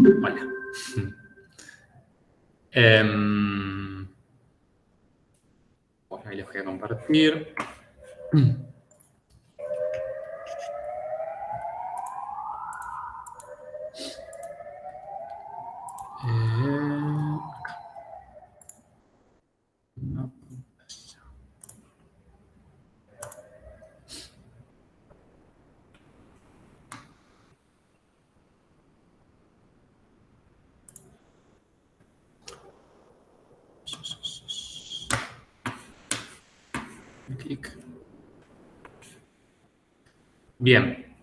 Hola. Bueno, ahí les voy a compartir. Acá. No. Clic. Bien.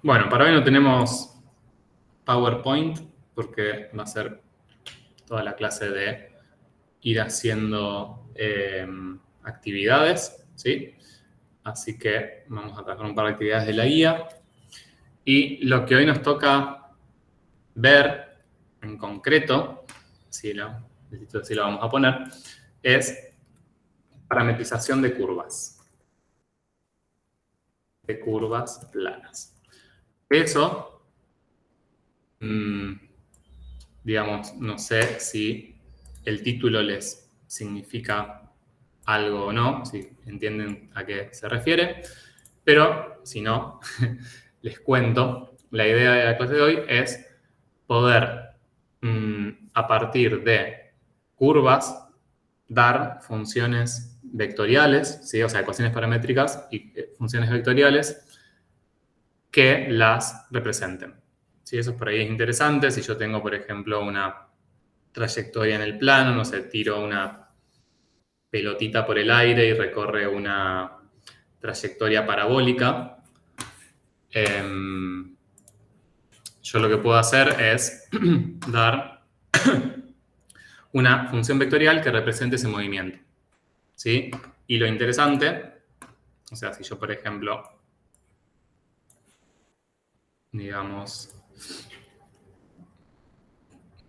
Bueno, para hoy no tenemos PowerPoint porque va a ser toda la clase de ir haciendo actividades, ¿sí? Así que vamos a trabajar un par de actividades de la guía. Y lo que hoy nos toca ver en concreto, si lo vamos a poner, es parametrización de curvas planas. Eso, digamos, no sé si el título les significa algo o no, si entienden a qué se refiere, pero si no, les cuento. La idea de la clase de hoy es poder, a partir de curvas, dar funciones vectoriales, ¿sí? O sea, ecuaciones paramétricas y funciones vectoriales que las representen. ¿Sí? Eso por ahí es interesante. Si yo tengo, por ejemplo, una trayectoria en el plano, no sé, tiro una pelotita por el aire y recorre una trayectoria parabólica, yo lo que puedo hacer es dar una función vectorial que represente ese movimiento, ¿sí? Y lo interesante, o sea, si yo, por ejemplo, digamos,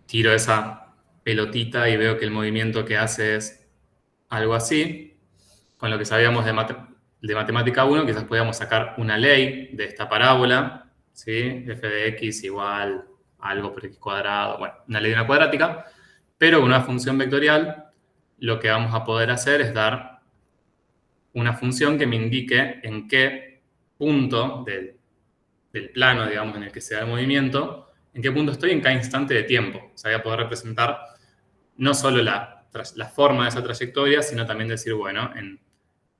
tiro esa pelotita y veo que el movimiento que hace es algo así, con lo que sabíamos de matemática 1, quizás podíamos sacar una ley de esta parábola, ¿sí? F de x igual a algo por x cuadrado, bueno, una ley de una cuadrática, pero con una función vectorial lo que vamos a poder hacer es dar una función que me indique en qué punto del plano, digamos, en el que se da el movimiento, en qué punto estoy en cada instante de tiempo. O sea, voy a poder representar no solo la forma de esa trayectoria, sino también decir, bueno, en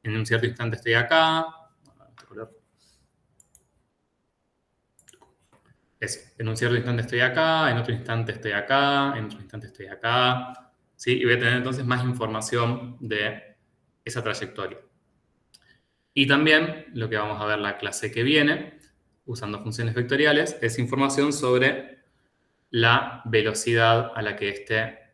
un cierto instante estoy acá. Eso, en un cierto instante estoy acá, en otro instante estoy acá, en otro instante estoy acá. ¿Sí? Y voy a tener entonces más información de esa trayectoria. Y también lo que vamos a ver la clase que viene, usando funciones vectoriales, es información sobre la velocidad a la que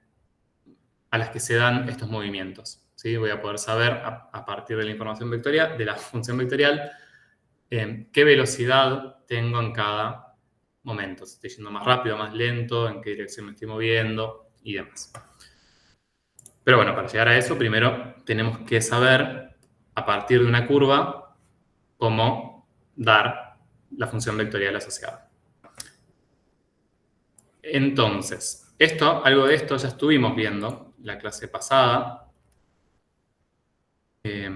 las que se dan estos movimientos. ¿Sí? Voy a poder saber, a partir de la información vectorial, de la función vectorial, qué velocidad tengo en cada momento. Si estoy yendo más rápido, más lento, en qué dirección me estoy moviendo y demás. Pero bueno, para llegar a eso, primero tenemos que saber, a partir de una curva, cómo dar la función vectorial asociada. Entonces, algo de esto ya estuvimos viendo la clase pasada. De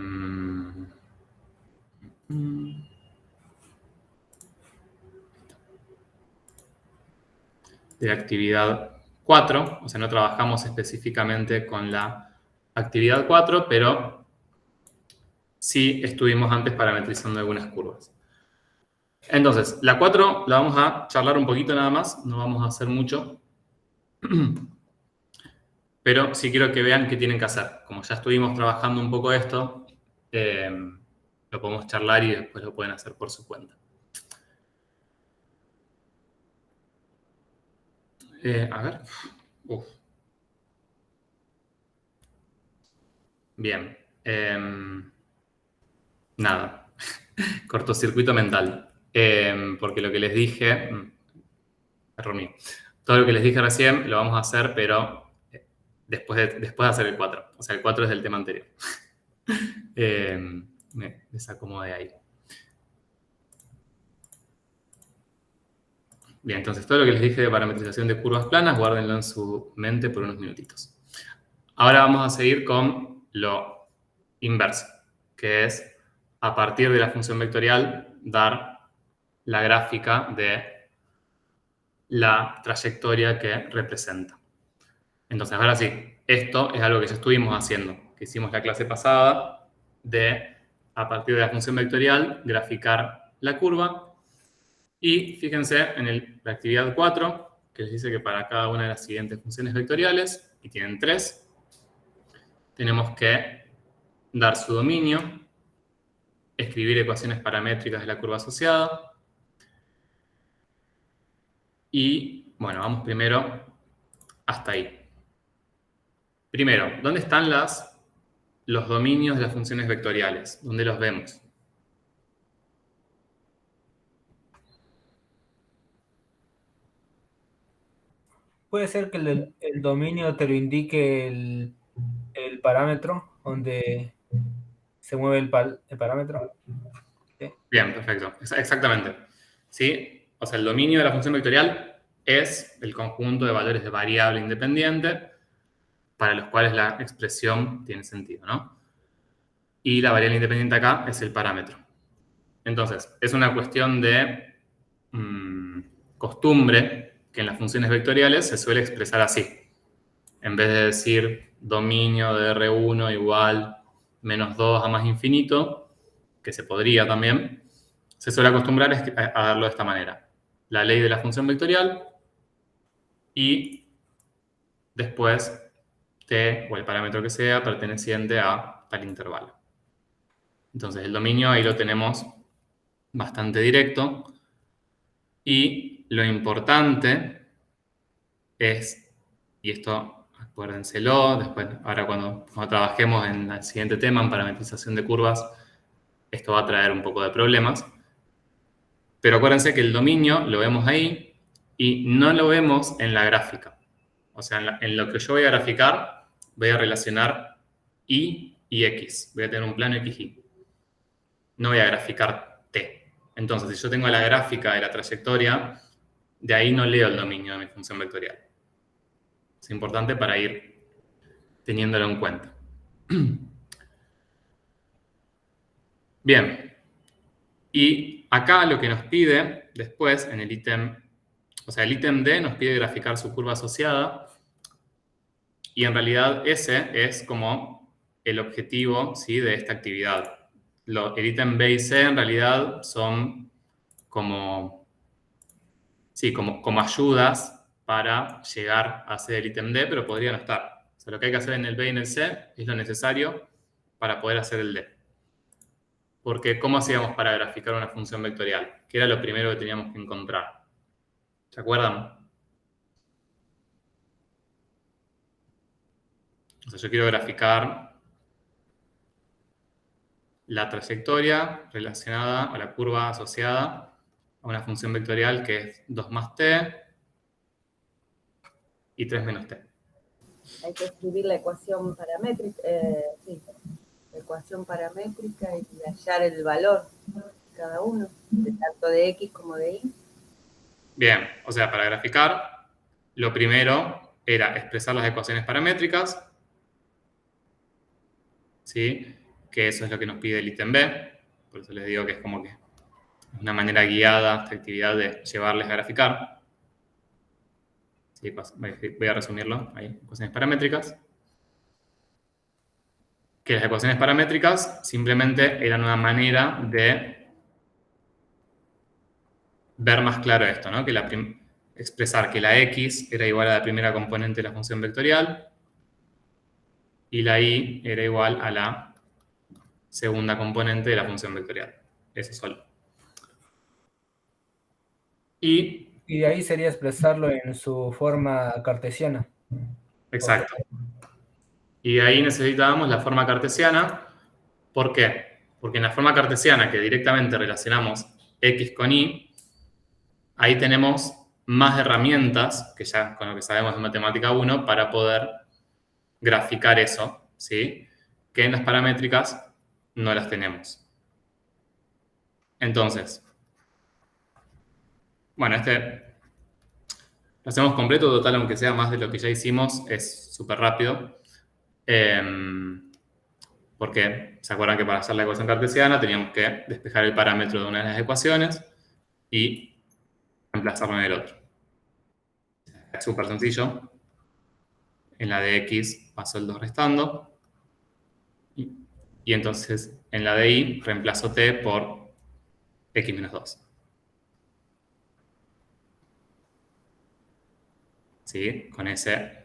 la actividad 4, o sea, no trabajamos específicamente con la actividad 4, pero sí estuvimos antes parametrizando algunas curvas. Entonces, la 4 la vamos a charlar un poquito nada más, no vamos a hacer mucho, pero sí quiero que vean qué tienen que hacer. Como ya estuvimos trabajando un poco esto, lo podemos charlar y después lo pueden hacer por su cuenta. A ver. Uf. Bien. Nada. Cortocircuito mental. Porque lo que les dije, error mío. Todo lo que les dije recién lo vamos a hacer, pero después de hacer el 4. O sea, el 4 es del tema anterior. Me desacomodé ahí. Bien, entonces todo lo que les dije de parametrización de curvas planas, guárdenlo en su mente por unos minutitos. Ahora vamos a seguir con lo inverso, que es a partir de la función vectorial dar la gráfica de la trayectoria que representa. Entonces, ahora sí, esto es algo que ya estuvimos haciendo, que hicimos la clase pasada de, a partir de la función vectorial, graficar la curva. Y fíjense en la actividad 4, que les dice que para cada una de las siguientes funciones vectoriales, y tienen 3, tenemos que dar su dominio, escribir ecuaciones paramétricas de la curva asociada. Y, bueno, vamos primero hasta ahí. Primero, ¿dónde están los dominios de las funciones vectoriales? ¿Dónde los vemos? Puede ser que el dominio te lo indique el parámetro donde se mueve el parámetro. ¿Sí? Bien, perfecto. Exactamente. ¿Sí? O sea, el dominio de la función vectorial es el conjunto de valores de variable independiente para los cuales la expresión tiene sentido, ¿no? Y la variable independiente acá es el parámetro. Entonces, es una cuestión de costumbre que en las funciones vectoriales se suele expresar así. En vez de decir dominio de R1 igual menos 2 a más infinito, que se podría también, se suele acostumbrar a darlo de esta manera. La ley de la función vectorial y después t, o el parámetro que sea, perteneciente a tal intervalo. Entonces, el dominio ahí lo tenemos bastante directo. Y lo importante es, y esto acuérdenselo, después, ahora cuando trabajemos en el siguiente tema, en parametrización de curvas, esto va a traer un poco de problemas. Pero acuérdense que el dominio lo vemos ahí y no lo vemos en la gráfica. O sea, en lo que yo voy a graficar, voy a relacionar y x. Voy a tener un plano x, y. No voy a graficar t. Entonces, si yo tengo la gráfica de la trayectoria, de ahí no leo el dominio de mi función vectorial. Es importante para ir teniéndolo en cuenta. Bien. Y acá lo que nos pide después, en el ítem, o sea, el ítem D nos pide graficar su curva asociada. Y en realidad ese es como el objetivo, ¿sí?, de esta actividad. El ítem B y C en realidad son como, sí, como ayudas para llegar a hacer el ítem D, pero podría no estar. O sea, lo que hay que hacer en el B y en el C es lo necesario para poder hacer el D. Porque ¿cómo hacíamos para graficar una función vectorial? ¿Qué era lo primero que teníamos que encontrar? ¿Se acuerdan? O sea, yo quiero graficar la trayectoria relacionada a la curva asociada a una función vectorial que es 2 más t y 3 menos t. Hay que escribir la ecuación paramétrica, sí, la ecuación paramétrica y hallar el valor de cada uno, de tanto de x como de y. Bien, o sea, para graficar, lo primero era expresar las ecuaciones paramétricas, ¿sí?, que eso es lo que nos pide el ítem B, por eso les digo que es como que es una manera guiada esta actividad de llevarles a graficar. Sí, voy a resumirlo ahí, ecuaciones paramétricas. Que las ecuaciones paramétricas simplemente eran una manera de ver más claro esto, ¿no? Que expresar que la x era igual a la primera componente de la función vectorial y la y era igual a la segunda componente de la función vectorial. Eso solo. Y de ahí sería expresarlo en su forma cartesiana. Exacto. Y de ahí necesitábamos la forma cartesiana. ¿Por qué? Porque en la forma cartesiana, que directamente relacionamos x con y, ahí tenemos más herramientas, que ya con lo que sabemos de matemática 1, para poder graficar eso, ¿sí?, que en las paramétricas no las tenemos. Entonces, bueno, Lo hacemos completo, total, aunque sea más de lo que ya hicimos, es súper rápido. Porque se acuerdan que para hacer la ecuación cartesiana teníamos que despejar el parámetro de una de las ecuaciones y reemplazarlo en el otro. Es súper sencillo. En la de x paso el 2 restando. Y entonces en la de y reemplazo t por x menos 2. ¿Sí? Con ese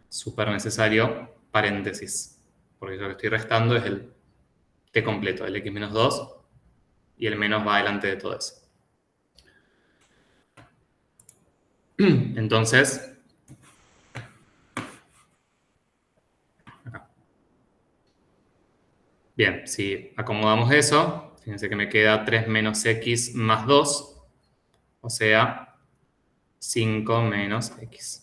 súper necesario paréntesis. Porque lo que estoy restando es el t completo, el x menos 2, y el menos va delante de todo eso. Entonces, acá. Bien, si acomodamos eso, fíjense que me queda 3 menos x más 2, o sea, 5 menos x.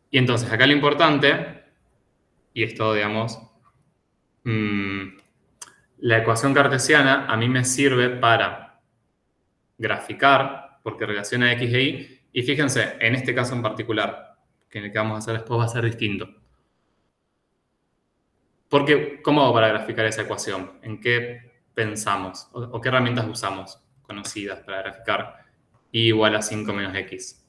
Y entonces acá lo importante, y esto, digamos, la ecuación cartesiana a mí me sirve para graficar, porque relaciona x e y, y fíjense, en este caso en particular, que en el que vamos a hacer después va a ser distinto. Porque, ¿cómo hago para graficar esa ecuación? ¿En qué pensamos? ¿O qué herramientas usamos conocidas para graficar y igual a 5 menos x?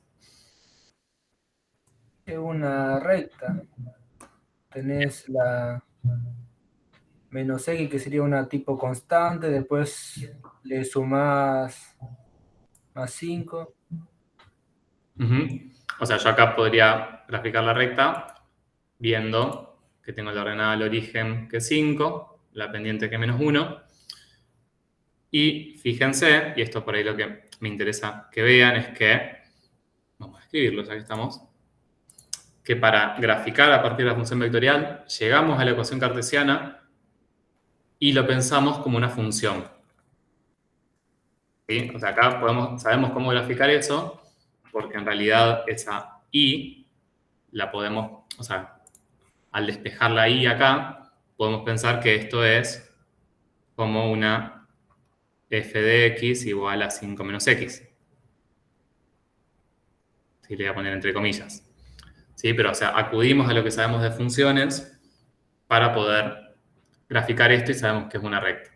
Es una recta. Tenés la menos x, que sería una tipo constante, después le sumás más 5. Ujú. O sea, yo acá podría graficar la recta viendo que tengo la ordenada al origen que es 5, la pendiente que es menos 1. Y fíjense, y esto por ahí lo que me interesa que vean es que, vamos a escribirlo ya que estamos, que para graficar a partir de la función vectorial llegamos a la ecuación cartesiana y lo pensamos como una función. ¿Sí? O sea, acá sabemos cómo graficar eso, porque en realidad esa y la podemos, o sea, al despejar la y acá, podemos pensar que esto es como una f de x igual a 5 menos x. ¿Sí? Le voy a poner entre comillas. ¿Sí? Pero, o sea, acudimos a lo que sabemos de funciones para poder graficar esto y sabemos que es una recta.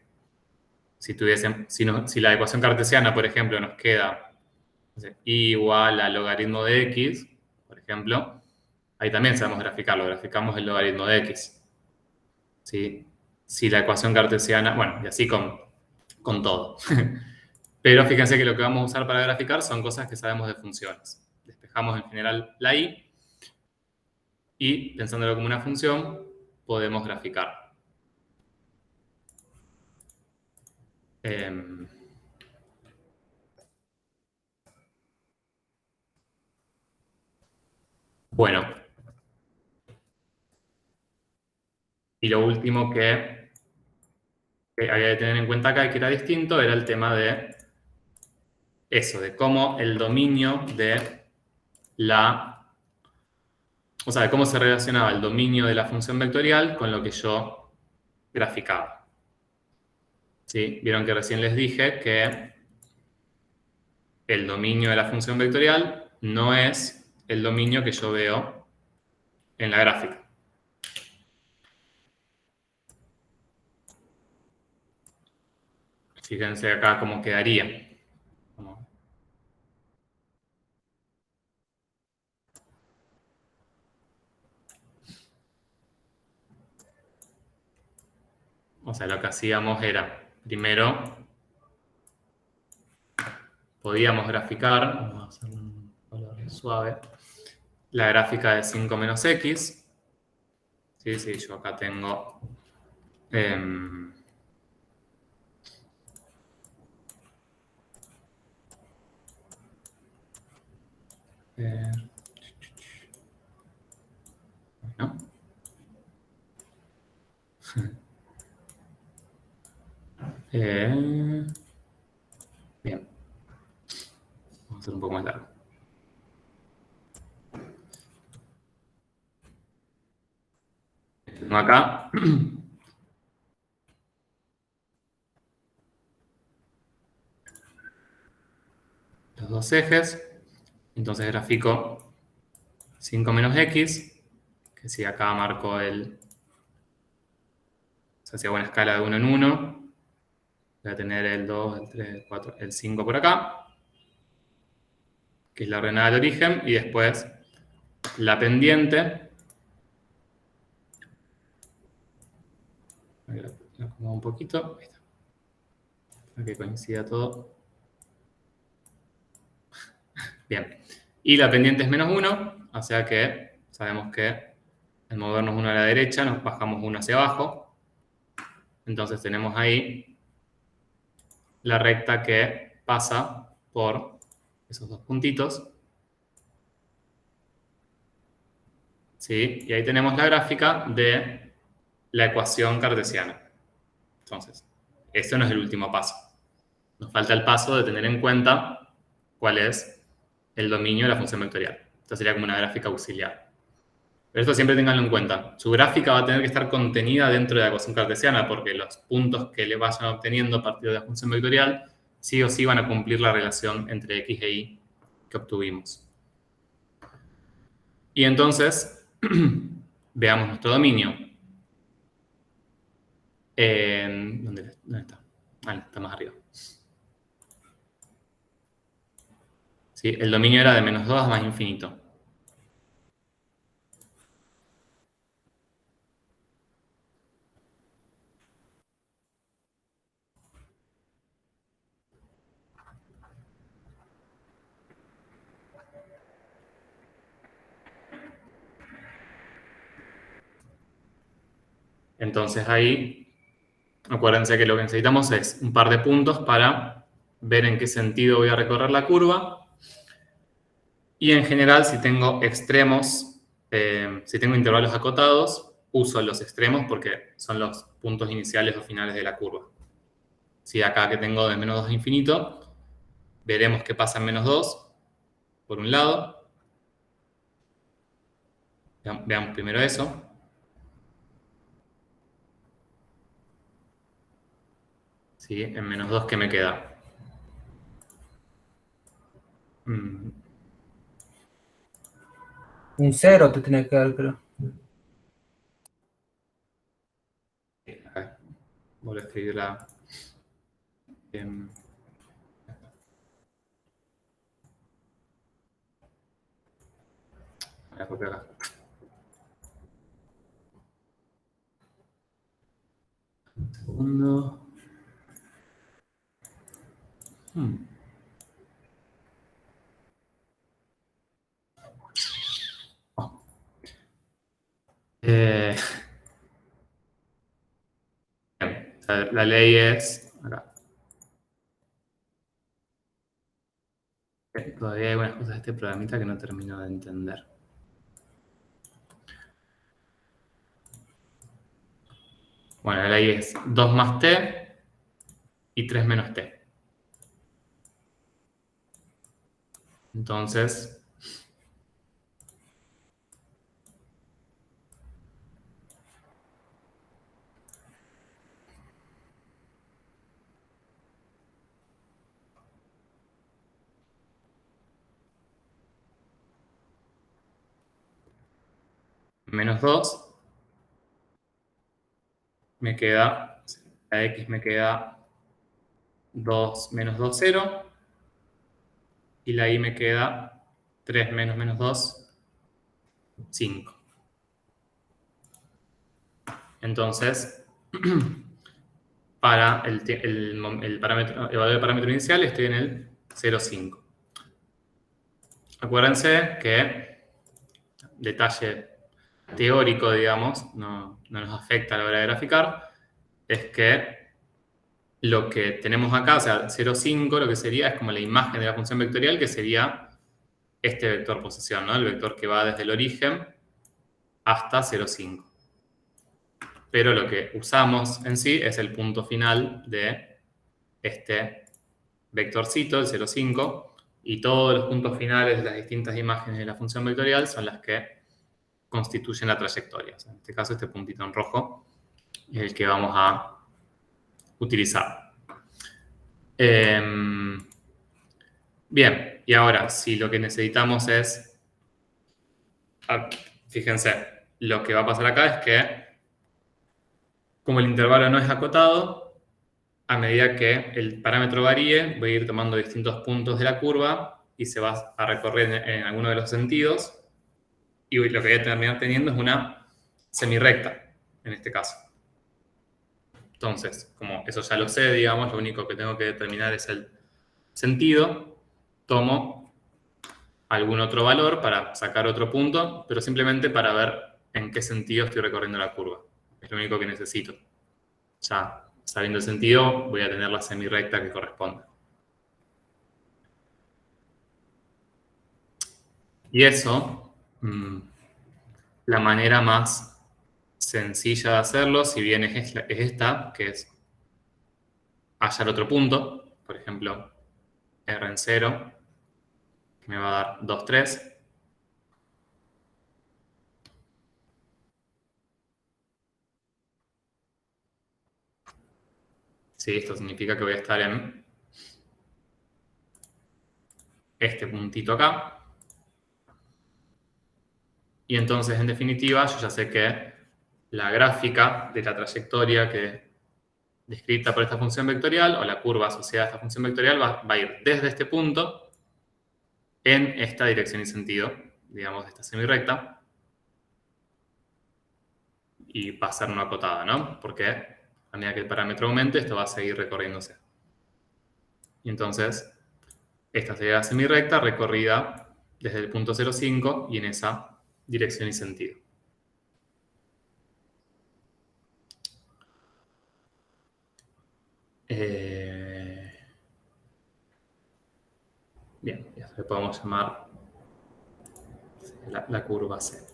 Si la ecuación cartesiana, por ejemplo, nos queda, no sé, y igual a logaritmo de x, por ejemplo, ahí también sabemos graficarlo, graficamos el logaritmo de x. ¿Sí? Si la ecuación cartesiana, bueno, y así con todo. Pero fíjense que lo que vamos a usar para graficar son cosas que sabemos de funciones. Despejamos en general la y pensándolo como una función, podemos graficar. Bueno, y lo último que había que tener en cuenta acá y que era distinto era el tema de eso, de cómo el dominio de o sea, de cómo se relacionaba el dominio de la función vectorial con lo que yo graficaba. ¿Sí? Vieron que recién les dije que el dominio de la función vectorial no es el dominio que yo veo en la gráfica. Fíjense acá cómo quedaría. O sea, lo que hacíamos era, primero, podíamos graficar, vamos a hacer un color suave, la gráfica de 5 menos x. Sí, sí, yo acá tengo... bueno. Bien. Vamos a hacer un poco más largo. Tengo acá dos ejes. Entonces grafico 5 menos x, que si acá marco se hacía una escala de 1 en 1. Voy a tener el 2, el 3, el 4, el 5 por acá, que es la ordenada del origen, y después la pendiente. La acomodo un poquito. Ahí está. Para que coincida todo. Bien. Y la pendiente es menos 1, o sea que sabemos que al movernos 1 a la derecha nos bajamos 1 hacia abajo. Entonces tenemos ahí la recta que pasa por esos dos puntitos. ¿Sí? Y ahí tenemos la gráfica de la ecuación cartesiana. Entonces, este no es el último paso. Nos falta el paso de tener en cuenta cuál es el dominio de la función vectorial. Esta sería como una gráfica auxiliar. Pero esto siempre tenganlo en cuenta. Su gráfica va a tener que estar contenida dentro de la ecuación cartesiana porque los puntos que le vayan obteniendo a partir de la función vectorial sí o sí van a cumplir la relación entre x e y que obtuvimos. Y entonces, veamos nuestro dominio. ¿Dónde está? Vale, está más arriba. ¿Sí? El dominio era de menos 2 a más infinito. Entonces ahí, acuérdense que lo que necesitamos es un par de puntos para ver en qué sentido voy a recorrer la curva. Y en general, si tengo extremos, si tengo intervalos acotados, uso los extremos porque son los puntos iniciales o finales de la curva. Si acá que tengo de menos 2 a infinito, veremos qué pasa en menos 2, por un lado. Veamos primero eso. ¿Sí? En menos 2, ¿qué me queda? Un 0 te tiene que dar, creo. Voy a escribirla. Voy a copiar acá. Un segundo. Bien, la ley es acá. Todavía hay algunas cosas de este programita que no termino de entender. Bueno, la ley es 2 más t y 3 menos t. Entonces, menos 2 me queda, la x me queda 2 menos 2, 0. Y la y me queda 3 menos menos 2, 5. Entonces, para el valor del parámetro inicial estoy en el 0,5. Acuérdense que, detalle teórico, digamos, no nos afecta a la hora de graficar, es que lo que tenemos acá, o sea, 0,5, lo que sería es como la imagen de la función vectorial, que sería este vector posición, ¿no? El vector que va desde el origen hasta 0,5. Pero lo que usamos en sí es el punto final de este vectorcito, el 0,5, y todos los puntos finales de las distintas imágenes de la función vectorial son las que constituyen la trayectoria. O sea, en este caso, este puntito en rojo es el que vamos a utilizar. Bien. y ahora, si lo que necesitamos es... Fíjense, lo que va a pasar acá es que, como el intervalo no es acotado, a medida que el parámetro varíe, voy a ir tomando distintos puntos de la curva y se va a recorrer en alguno de los sentidos, y lo que voy a terminar teniendo es una semirrecta, en este caso. Entonces, como eso ya lo sé, digamos, lo único que tengo que determinar es el sentido, tomo algún otro valor para sacar otro punto, pero simplemente para ver en qué sentido estoy recorriendo la curva. Es lo único que necesito. Ya sabiendo el sentido, voy a tener la semirrecta que corresponde. Y eso, la manera más sencilla de hacerlo, si bien es esta, que es hallar otro punto, por ejemplo, R en 0, que me va a dar 2, 3. Sí, esto significa que voy a estar en este puntito acá. Y entonces, en definitiva, yo ya sé que la gráfica de la trayectoria que descrita por esta función vectorial, o la curva asociada a esta función vectorial, va a ir desde este punto en esta dirección y sentido, digamos, de esta semirrecta, y va a ser no acotada, ¿no? Porque a medida que el parámetro aumente, esto va a seguir recorriéndose. Y entonces, esta sería la semirrecta recorrida desde el punto 0,5 y en esa dirección y sentido. Bien, y esto le podemos llamar la curva C.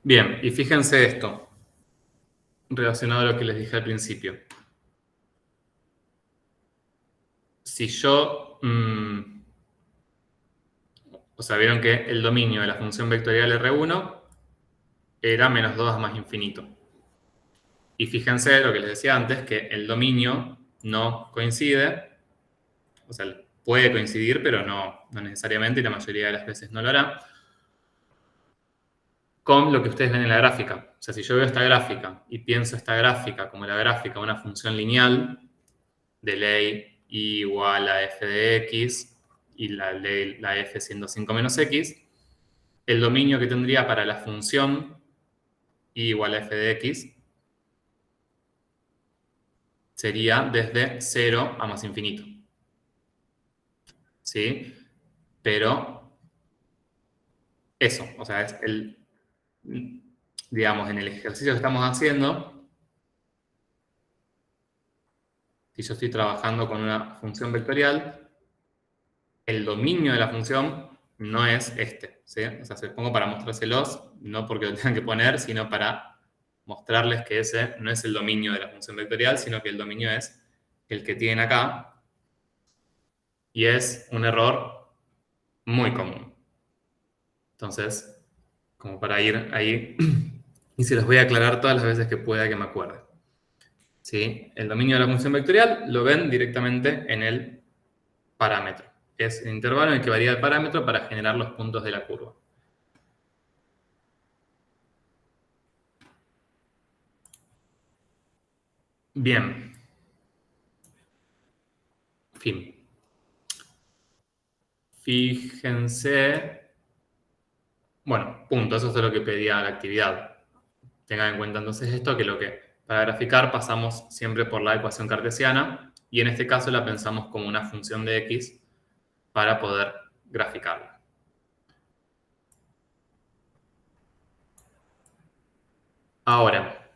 Bien, y fíjense esto, relacionado a lo que les dije al principio. Si yo... o sea, vieron que el dominio de la función vectorial R1 era menos 2 más infinito. Y fíjense lo que les decía antes, que el dominio no coincide, o sea, puede coincidir, pero no necesariamente, y la mayoría de las veces no lo hará, con lo que ustedes ven en la gráfica. O sea, si yo veo esta gráfica y pienso esta gráfica como la gráfica de una función lineal de ley y igual a f de x y la f siendo 5 menos x, el dominio que tendría para la función y igual a f de x sería desde 0 a más infinito. ¿Sí? Pero eso, o sea, es digamos, en el ejercicio que estamos haciendo, si yo estoy trabajando con una función vectorial, el dominio de la función no es este, ¿sí? O sea, se los pongo para mostrárselos, no porque lo tengan que poner, sino para mostrarles que ese no es el dominio de la función vectorial, sino que el dominio es el que tienen acá, y es un error muy común. Entonces, como para ir ahí, y se los voy a aclarar todas las veces que pueda que me acuerde. ¿Sí? El dominio de la función vectorial lo ven directamente en el parámetro. Es el intervalo en el que varía el parámetro para generar los puntos de la curva. Bien. Fin. Fíjense. Bueno, punto. Eso es lo que pedía la actividad. Tengan en cuenta entonces esto, que para graficar pasamos siempre por la ecuación cartesiana y en este caso la pensamos como una función de x para poder graficarla. Ahora,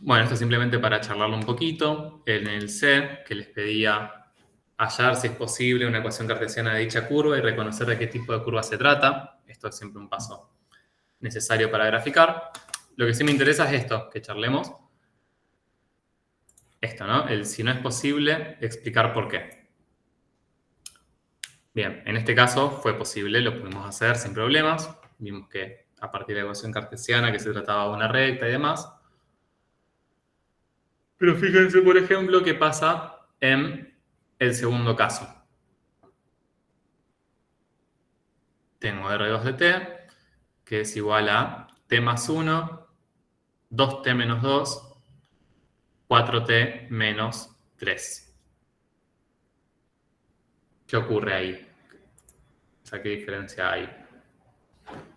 bueno, esto es simplemente para charlarlo un poquito. En el C, que les pedía hallar, si es posible, una ecuación cartesiana de dicha curva y reconocer de qué tipo de curva se trata. Esto es siempre un paso necesario para graficar. Lo que sí me interesa es esto, que charlemos. Esto, ¿no? El si no es posible, explicar por qué. Bien, en este caso fue posible, lo pudimos hacer sin problemas. Vimos que a partir de la ecuación cartesiana, que se trataba de una recta y demás. Pero fíjense, por ejemplo, qué pasa en el segundo caso. Tengo R2 de t, que es igual a t más 1, 2t menos 2, 4t menos 3. ¿Qué ocurre ahí? O sea, ¿qué diferencia hay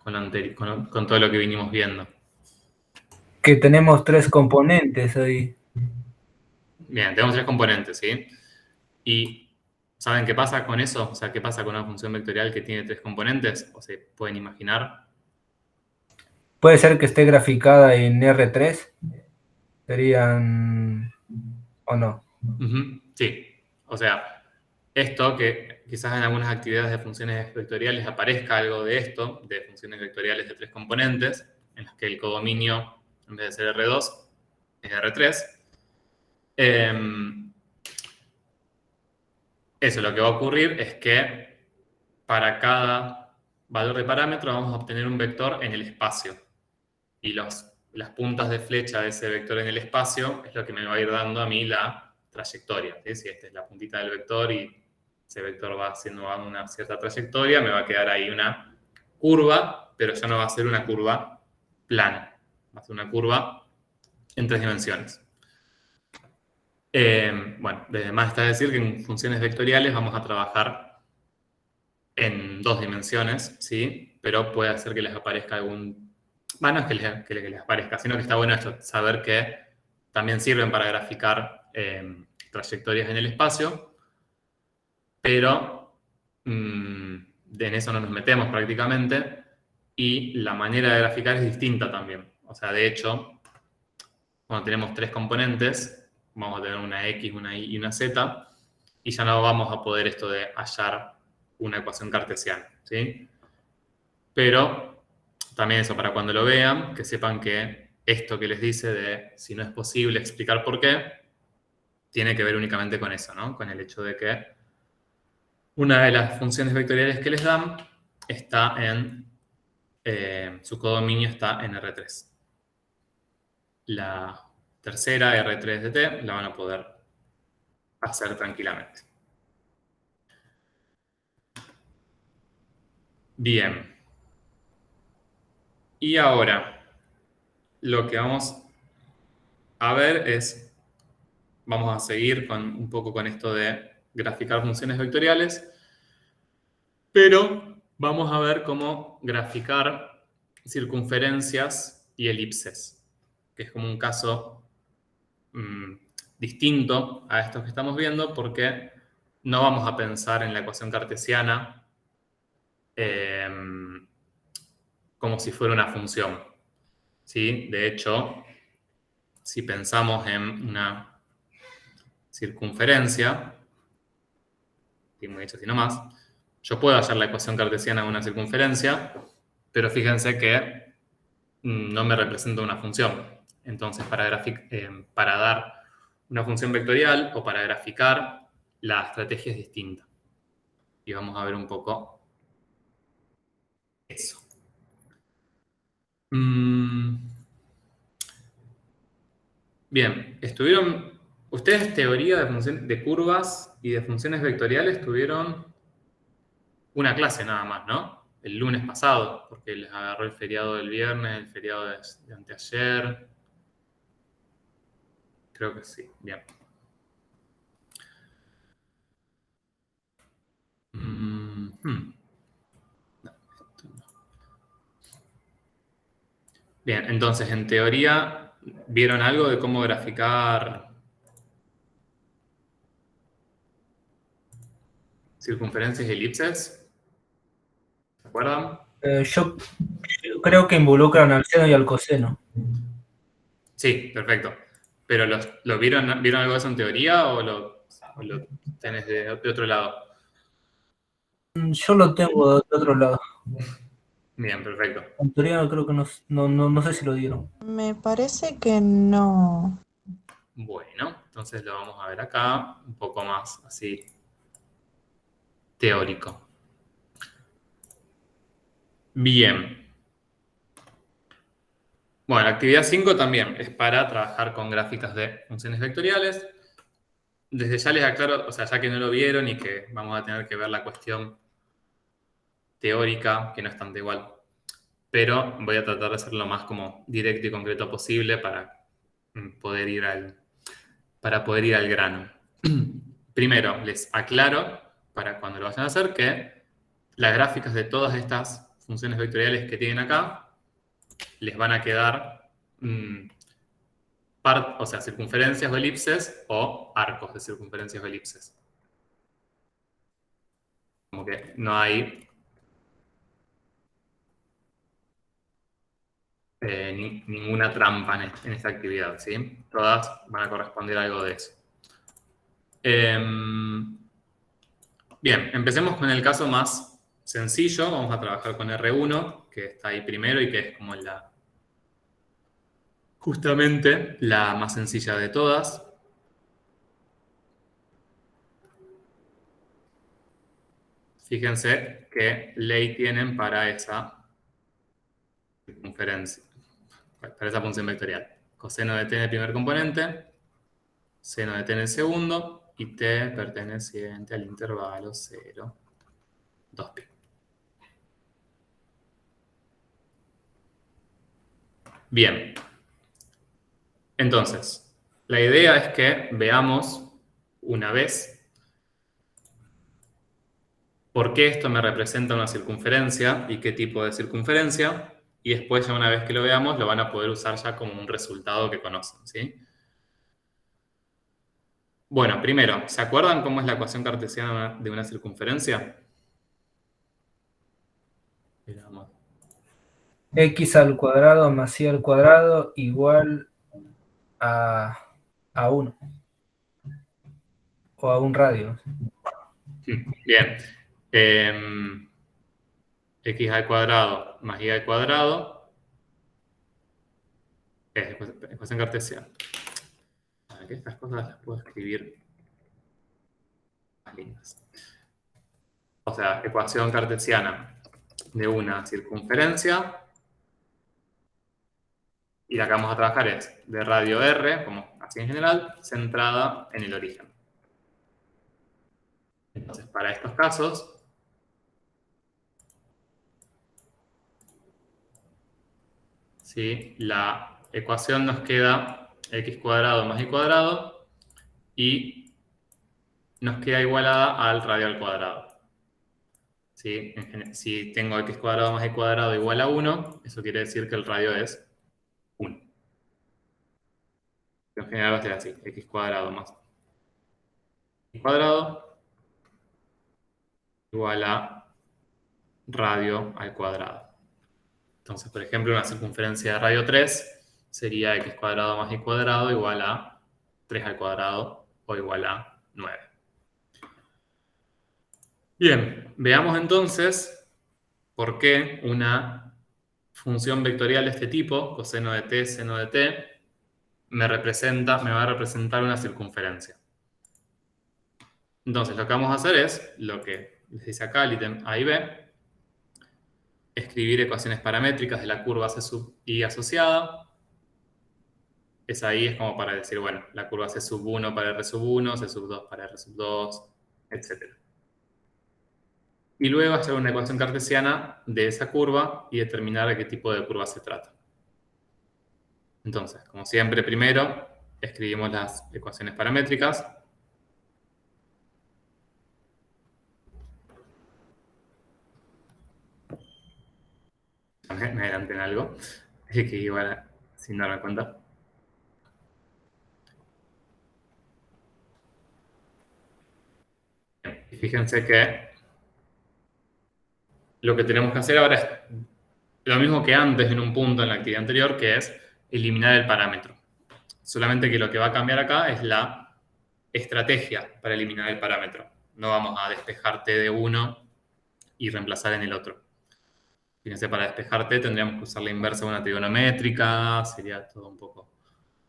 con todo lo que vinimos viendo? Que tenemos 3 componentes ahí. Bien, tenemos 3 componentes, ¿sí? Y ¿saben qué pasa con eso? O sea, ¿qué pasa con una función vectorial que tiene 3 componentes? ¿O se pueden imaginar? Puede ser que esté graficada en R3. Serían... ¿O no? Sí. O sea, esto que quizás en algunas actividades de funciones vectoriales aparezca algo de esto, de funciones vectoriales de 3 componentes, en las que el codominio, en vez de ser R2, es R3. Eso, lo que va a ocurrir es que para cada valor de parámetro vamos a obtener un vector en el espacio. Y las puntas de flecha de ese vector en el espacio es lo que me va a ir dando a mí la trayectoria. ¿Sí? Si esta es la puntita del vector y ese vector va haciendo una cierta trayectoria, me va a quedar ahí una curva, pero ya no va a ser una curva plana. Va a ser una curva en 3 dimensiones. Bueno, además está decir que en funciones vectoriales vamos a trabajar en 2 dimensiones, ¿sí? Pero puede hacer que les aparezca algún... Bueno, no es que les aparezca, sino que está bueno esto, saber que también sirven para graficar trayectorias en el espacio, pero en eso no nos metemos prácticamente, y la manera de graficar es distinta también. O sea, de hecho, cuando tenemos 3 componentes, vamos a tener una X, una Y y una Z, y ya no vamos a poder esto de hallar una ecuación cartesiana, ¿sí? Pero también eso, para cuando lo vean, que sepan que esto que les dice de si no es posible explicar por qué, tiene que ver únicamente con eso, ¿no? Con el hecho de que una de las funciones vectoriales que les dan está en... su codominio está en R3. La tercera, R3 de t, la van a poder hacer tranquilamente. Bien. Y ahora, lo que vamos a ver es, vamos a seguir un poco con esto de graficar funciones vectoriales, pero vamos a ver cómo graficar circunferencias y elipses, que es como un caso distinto a estos que estamos viendo, porque no vamos a pensar en la ecuación cartesiana como si fuera una función, ¿sí? De hecho, si pensamos en una circunferencia, y muy hecho así nomás, yo puedo hallar la ecuación cartesiana de una circunferencia, pero fíjense que no me representa una función. Entonces, para dar una función vectorial o para graficar, la estrategia es distinta. Y vamos a ver un poco eso. Bien, ustedes teoría de curvas y de funciones vectoriales tuvieron una clase nada más, ¿no? El lunes pasado, porque les agarró el feriado del viernes, el feriado de anteayer. Creo que sí, bien. Bien, entonces en teoría, ¿vieron algo de cómo graficar circunferencias y elipses? ¿Se acuerdan? Yo creo que involucran al seno y al coseno. Sí, perfecto. ¿Pero vieron algo de eso en teoría o lo tenés de otro lado? Yo lo tengo de otro lado. Bien, perfecto. En teoría creo que no sé si lo dieron. Me parece que no. Bueno, entonces lo vamos a ver acá, un poco más así teórico. Bien. Bueno, la actividad 5 también es para trabajar con gráficas de funciones vectoriales. Desde ya les aclaro, o sea, ya que no lo vieron y que vamos a tener que ver la cuestión teórica, que no es tanto igual, pero voy a tratar de hacerlo lo más como directo y concreto posible para poder ir al grano. Primero, les aclaro, para cuando lo vayan a hacer, que las gráficas de todas estas funciones vectoriales que tienen acá les van a quedar o sea, circunferencias o elipses o arcos de circunferencias o elipses. Como que no hay ninguna trampa en esta actividad, ¿sí? Todas van a corresponder a algo de eso. Bien, empecemos con el caso más sencillo. Vamos a trabajar con R1, que está ahí primero y que es como justamente la más sencilla de todas. Fíjense qué ley tienen para esa circunferencia, para esa función vectorial. Coseno de t en el primer componente, seno de t en el segundo y t perteneciente al intervalo 0, 2pi. Bien. Entonces, la idea es que veamos una vez por qué esto me representa una circunferencia y qué tipo de circunferencia, y después ya una vez que lo veamos lo van a poder usar ya como un resultado que conocen, ¿sí? Bueno, primero, ¿se acuerdan cómo es la ecuación cartesiana de una circunferencia? Veamos. X al cuadrado más y al cuadrado igual a 1. O a un radio. Bien. X al cuadrado más y al cuadrado es ecuación cartesiana. Para que estas cosas las puedo escribir más lindas. O sea, ecuación cartesiana de una circunferencia. Y la que vamos a trabajar es de radio R, como así en general, centrada en el origen. Entonces, para estos casos, ¿sí? La ecuación nos queda x cuadrado más y cuadrado y nos queda igualada al radio al cuadrado. ¿Sí? Si tengo x cuadrado más y cuadrado igual a 1, eso quiere decir que el radio es 1. En general va a ser así, x cuadrado más y cuadrado igual a radio al cuadrado. Entonces, por ejemplo, una circunferencia de radio 3 sería x cuadrado más y cuadrado igual a 3 al cuadrado o igual a 9. Bien, veamos entonces por qué una función vectorial de este tipo, coseno de t, seno de t, me va a representar una circunferencia. Entonces, lo que vamos a hacer es, lo que les dice acá, el ítem A y B, escribir ecuaciones paramétricas de la curva C sub I asociada. Esa ahí es como para decir, bueno, la curva C sub 1 para R sub 1, C sub 2 para R sub 2, etc. Y luego hacer una ecuación cartesiana de esa curva y determinar de qué tipo de curva se trata. Entonces, como siempre, primero escribimos las ecuaciones paramétricas. Me adelanté en algo, que igual sin darme cuenta. Y fíjense que lo que tenemos que hacer ahora es lo mismo que antes en un punto en la actividad anterior, que es eliminar el parámetro. Solamente que lo que va a cambiar acá es la estrategia para eliminar el parámetro. No vamos a despejar t de uno y reemplazar en el otro. Fíjense, para despejar t tendríamos que usar la inversa de una trigonométrica, sería todo un poco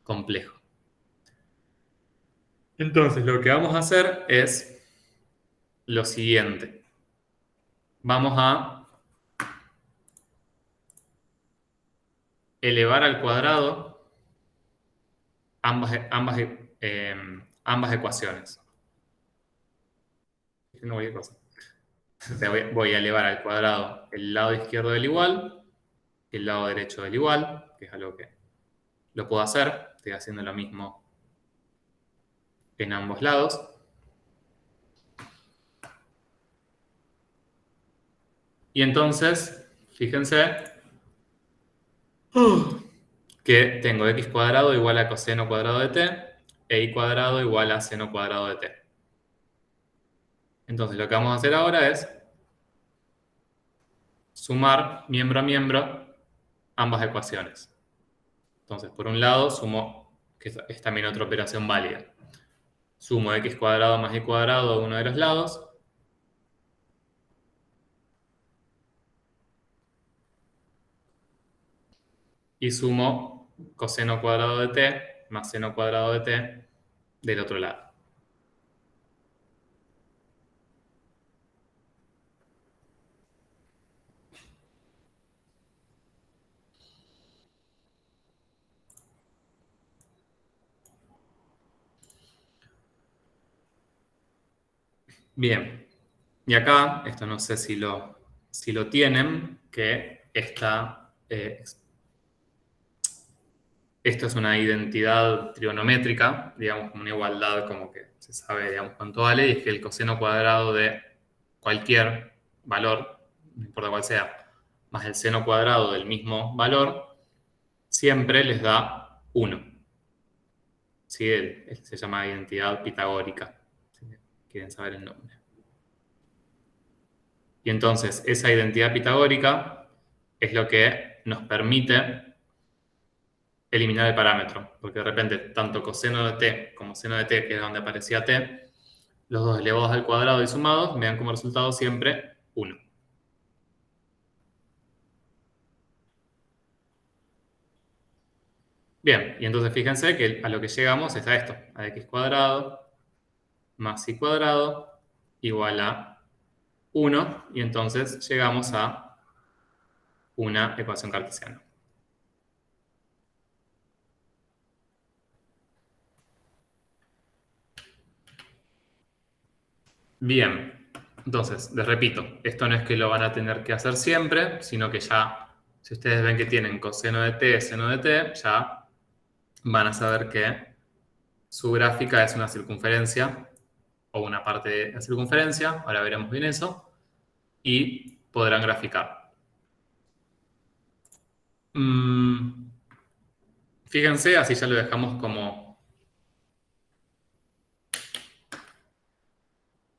complejo. Entonces, lo que vamos a hacer es lo siguiente. Vamos a elevar al cuadrado ambas ecuaciones. No voy a cosa. O sea, voy a elevar al cuadrado el lado izquierdo del igual y el lado derecho del igual, que es algo que lo puedo hacer. Estoy haciendo lo mismo en ambos lados. Y entonces, fíjense que tengo x cuadrado igual a coseno cuadrado de t e y cuadrado igual a seno cuadrado de t. Entonces, lo que vamos a hacer ahora es sumar miembro a miembro ambas ecuaciones. Entonces, por un lado, sumo, que es también otra operación válida. Sumo x cuadrado más y cuadrado a uno de los lados. Y sumo coseno cuadrado de t más seno cuadrado de t del otro lado. Bien. Y acá, esto no sé si lo tienen, que esto es una identidad trigonométrica, digamos, como una igualdad, como que se sabe, digamos, cuánto vale, y es que el coseno cuadrado de cualquier valor, no importa cuál sea, más el seno cuadrado del mismo valor, siempre les da 1. ¿Sí? Se llama identidad pitagórica, si quieren saber el nombre. Y entonces, esa identidad pitagórica es lo que nos permite eliminar el parámetro, porque de repente tanto coseno de t como seno de t, que es donde aparecía t, los dos elevados al cuadrado y sumados me dan como resultado siempre 1. Bien, y entonces fíjense que a lo que llegamos es a esto, a x cuadrado más y cuadrado igual a 1, y entonces llegamos a una ecuación cartesiana. Bien, entonces, les repito, esto no es que lo van a tener que hacer siempre, sino que ya, si ustedes ven que tienen coseno de t, seno de t, ya van a saber que su gráfica es una circunferencia o una parte de la circunferencia, ahora veremos bien eso, y podrán graficar. Fíjense, así ya lo dejamos como...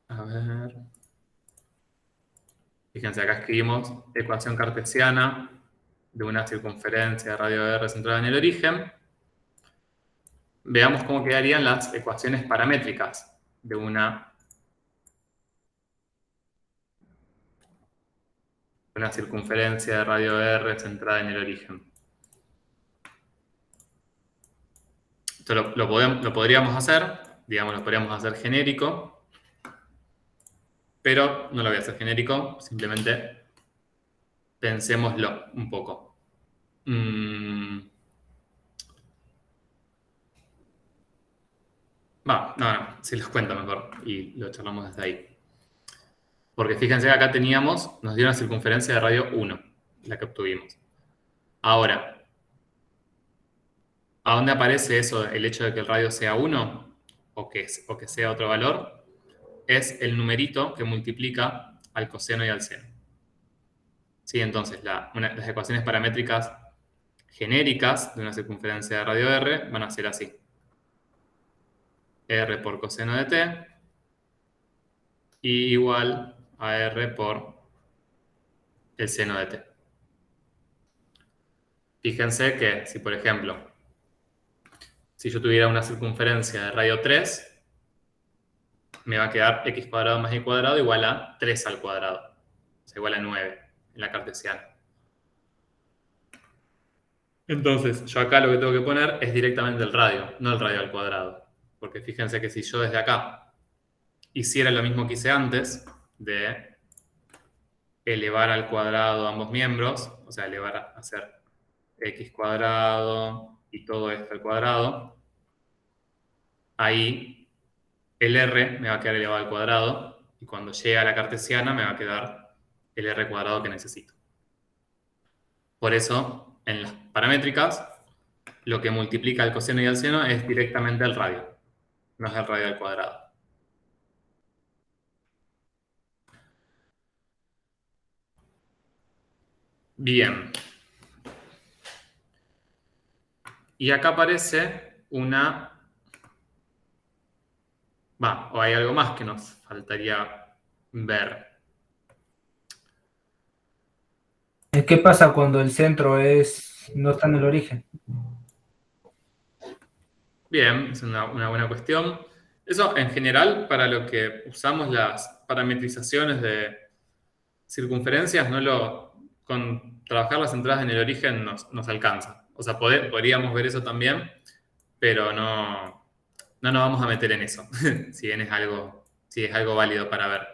A ver... Fíjense, acá escribimos ecuación cartesiana de una circunferencia de radio r centrada en el origen. Veamos cómo quedarían las ecuaciones paramétricas de una circunferencia de radio r centrada en el origen. Esto lo podríamos hacer, digamos, lo podríamos hacer genérico, pero no lo voy a hacer genérico, simplemente pensémoslo un poco. No, se los cuento mejor y lo charlamos desde ahí. Porque fíjense que acá nos dio una circunferencia de radio 1, la que obtuvimos. Ahora, ¿a dónde aparece eso, el hecho de que el radio sea 1 o que sea otro valor? Es el numerito que multiplica al coseno y al seno. ¿Sí? Entonces, las ecuaciones paramétricas genéricas de una circunferencia de radio r van a ser así. R por coseno de t y igual a r por el seno de t. Fíjense que si, por ejemplo, si yo tuviera una circunferencia de radio 3, me va a quedar x cuadrado más y cuadrado igual a 3 al cuadrado. O sea, igual a 9 en la cartesiana. Entonces, yo acá lo que tengo que poner es directamente el radio, no el radio al cuadrado. Porque fíjense que si yo desde acá hiciera lo mismo que hice antes, de elevar al cuadrado ambos miembros, o sea, elevar a hacer x cuadrado y todo esto al cuadrado, ahí el r me va a quedar elevado al cuadrado y cuando llegue a la cartesiana me va a quedar el r cuadrado que necesito. Por eso, en las paramétricas, lo que multiplica el coseno y el seno es directamente el radio, no es el radio al cuadrado. Bien. Y acá aparece una... o hay algo más que nos faltaría ver. ¿Qué pasa cuando el centro no está en el origen? Bien, es una buena cuestión. Eso, en general, para lo que usamos las parametrizaciones de circunferencias, con trabajar las entradas en el origen nos alcanza. O sea, podríamos ver eso también, pero no nos vamos a meter en eso, si bien es algo válido para ver.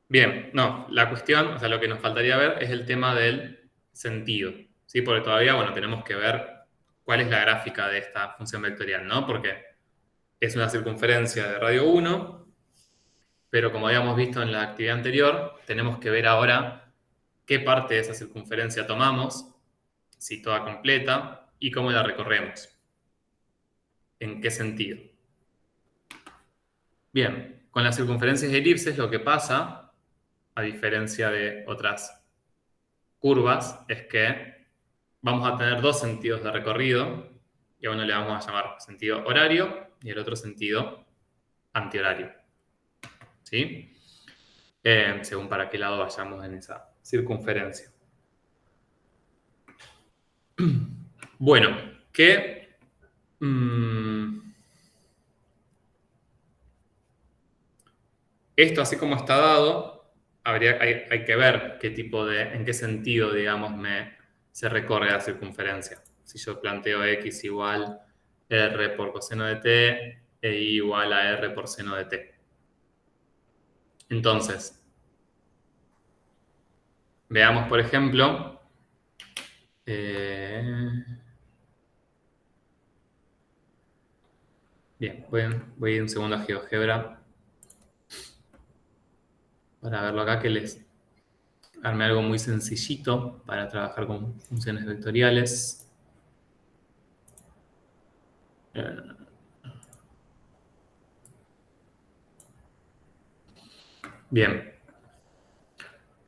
Bien, no, la cuestión, o sea, lo que nos faltaría ver es el tema del sentido, ¿sí? Porque todavía, bueno, tenemos que ver cuál es la gráfica de esta función vectorial, ¿no? Porque es una circunferencia de radio 1, pero como habíamos visto en la actividad anterior, tenemos que ver ahora qué parte de esa circunferencia tomamos, si toda completa, y cómo la recorremos. ¿En qué sentido? Bien, con las circunferencias de elipses lo que pasa, a diferencia de otras curvas, es que vamos a tener dos sentidos de recorrido, y a uno le vamos a llamar sentido horario y el otro sentido antihorario. ¿Sí? Según para qué lado vayamos en esa circunferencia. Bueno, esto así como está dado, hay que ver en qué sentido, digamos, se recorre la circunferencia. Si yo planteo x igual r por coseno de t e y igual a r por seno de t. Entonces, veamos, por ejemplo, bien, voy a ir un segundo a GeoGebra para verlo acá, que les armé algo muy sencillito para trabajar con funciones vectoriales. Bien.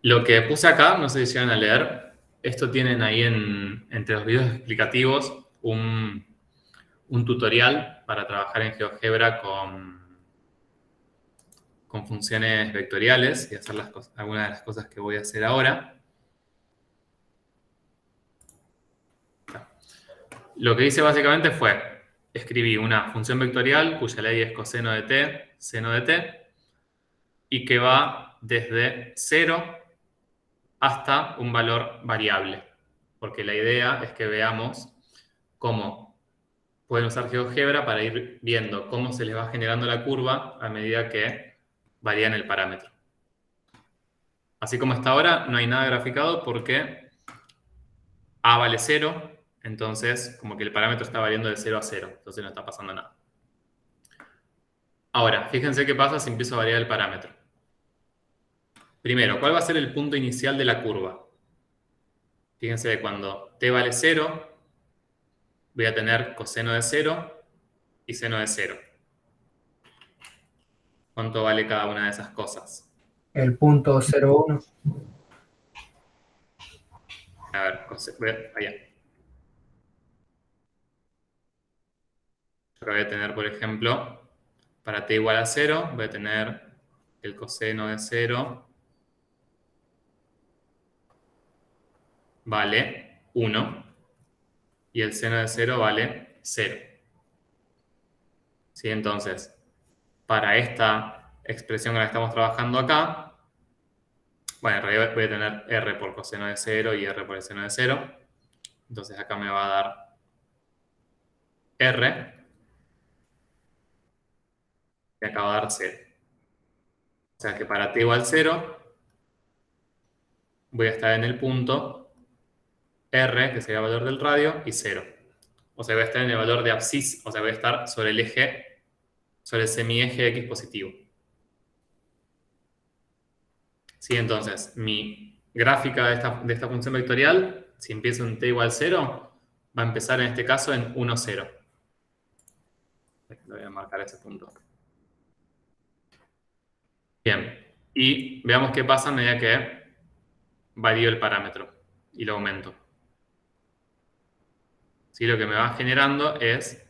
Lo que puse acá, no sé si llegan a leer, esto tienen ahí entre los videos explicativos un tutorial para trabajar en GeoGebra con funciones vectoriales y hacer algunas de las cosas que voy a hacer ahora. Lo que hice básicamente fue, escribí una función vectorial cuya ley es coseno de t, seno de t, y que va desde 0 hasta un valor variable. Porque la idea es que veamos cómo pueden usar GeoGebra para ir viendo cómo se les va generando la curva a medida que varían el parámetro. Así como está ahora, no hay nada graficado porque a vale 0, entonces como que el parámetro está variando de 0 a 0, entonces no está pasando nada. Ahora, fíjense qué pasa si empiezo a variar el parámetro. Primero, ¿cuál va a ser el punto inicial de la curva? Fíjense que cuando t vale 0, voy a tener coseno de 0 y seno de 0. ¿Cuánto vale cada una de esas cosas? El punto 0,1. A ver, allá. Yo voy a tener, por ejemplo, para t igual a 0, voy a tener el coseno de 0 vale 1 y el seno de 0 vale 0. ¿Sí? Entonces, para esta expresión que la estamos trabajando acá, bueno, en realidad voy a tener r por coseno de 0 y r por el seno de 0. Entonces acá me va a dar r y acá va a dar 0. O sea que para t igual 0, voy a estar en el punto R, que sería el valor del radio, y 0. O sea, voy a estar en el valor de abscis, o sea, voy a estar sobre el eje, sobre el semieje X positivo. ¿Sí? Entonces, mi gráfica de esta función vectorial, si empiezo en t igual 0, va a empezar en este caso en 1, 0. Lo voy a marcar ese punto. Bien, y veamos qué pasa a medida que varío el parámetro y lo aumento. ¿Sí? Lo que me va generando es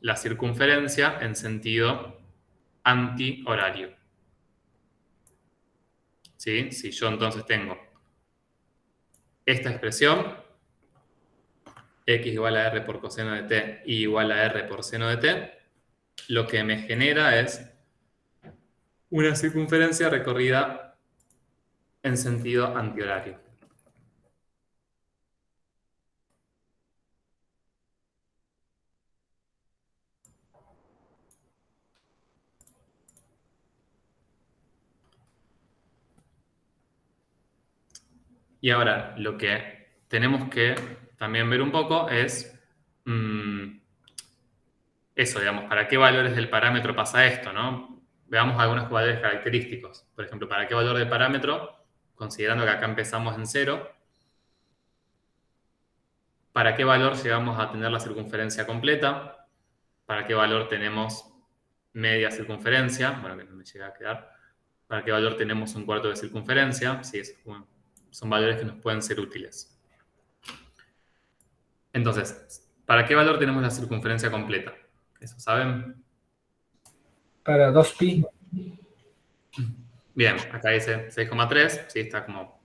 la circunferencia en sentido antihorario. ¿Sí? Si yo entonces tengo esta expresión, x igual a r por coseno de t y igual a r por seno de t, lo que me genera es una circunferencia recorrida en sentido antihorario. Y ahora lo que tenemos que también ver un poco es eso, digamos, ¿para qué valores del parámetro pasa esto, no? Veamos algunos valores característicos. Por ejemplo, ¿para qué valor del parámetro? Considerando que acá empezamos en 0, ¿para qué valor llegamos a tener la circunferencia completa? ¿Para qué valor tenemos media circunferencia? Bueno, que no me llega a quedar. ¿Para qué valor tenemos un cuarto de circunferencia? Sí, son valores que nos pueden ser útiles. Entonces, ¿para qué valor tenemos la circunferencia completa? ¿Eso saben? Para 2pi. Bien, acá dice 6,3. Sí, está como...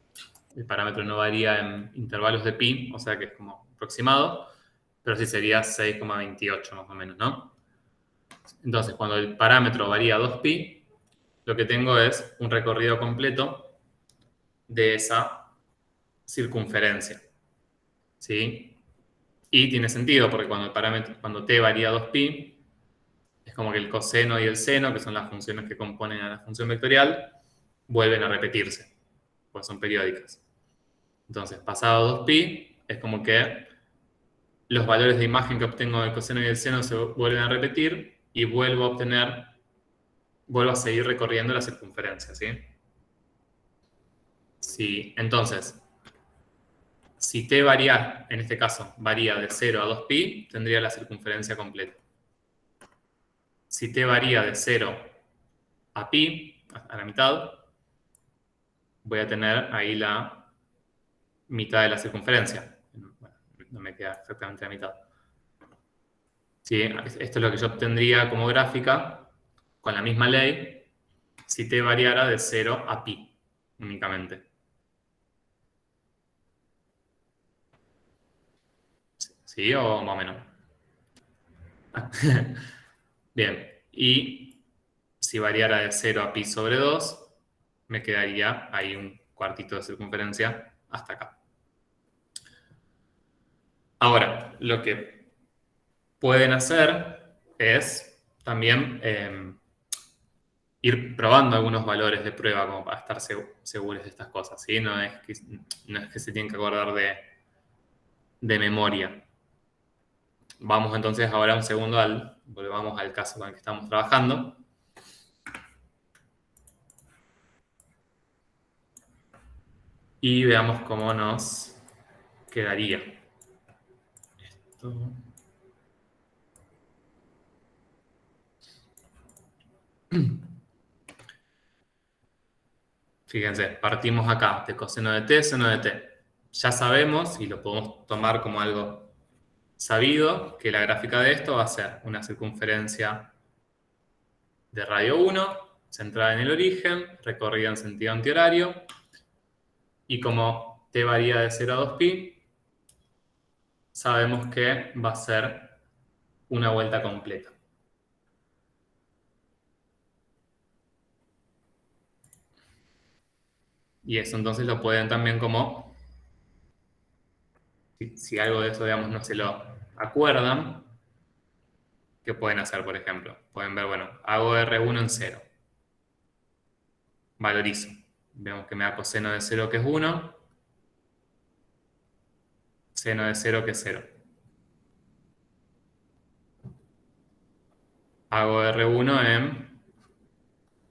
El parámetro no varía en intervalos de pi, o sea que es como aproximado. Pero sí sería 6,28 más o menos, ¿no? Entonces, cuando el parámetro varía 2pi, lo que tengo es un recorrido completo de esa circunferencia. ¿Sí? Y tiene sentido, porque cuando t varía 2pi, es como que el coseno y el seno, que son las funciones que componen a la función vectorial, vuelven a repetirse, pues son periódicas. Entonces, pasado 2pi, es como que los valores de imagen que obtengo del coseno y del seno se vuelven a repetir y vuelvo a seguir recorriendo la circunferencia, ¿sí? Sí, entonces, si t varía, en este caso, varía de 0 a 2pi, tendría la circunferencia completa. Si t varía de 0 a pi, a la mitad, voy a tener ahí la mitad de la circunferencia. Bueno, no me queda exactamente la mitad. ¿Sí? Esto es lo que yo obtendría como gráfica con la misma ley si t variara de 0 a pi únicamente. ¿Sí? ¿O más o menos? Bien. Y si variara de 0 a pi sobre 2, me quedaría ahí un cuartito de circunferencia hasta acá. Ahora, lo que pueden hacer es también ir probando algunos valores de prueba como para estar seguros de estas cosas, ¿sí? No es que se tienen que acordar de memoria. Vamos entonces ahora un segundo volvamos al caso con el que estamos trabajando. Y veamos cómo nos quedaría. Esto... Fíjense, partimos acá de coseno de t, seno de t. Ya sabemos, y lo podemos tomar como algo sabido, que la gráfica de esto va a ser una circunferencia de radio 1, centrada en el origen, recorrida en sentido antihorario, y como t varía de 0 a 2pi, sabemos que va a ser una vuelta completa. Y eso entonces lo pueden también como, si algo de eso, digamos, no se lo acuerdan, ¿qué pueden hacer, por ejemplo? Pueden ver, bueno, hago R1 en 0. Valorizo. Vemos que me da coseno de 0, que es 1. seno de 0 que es 0. Hago R1 en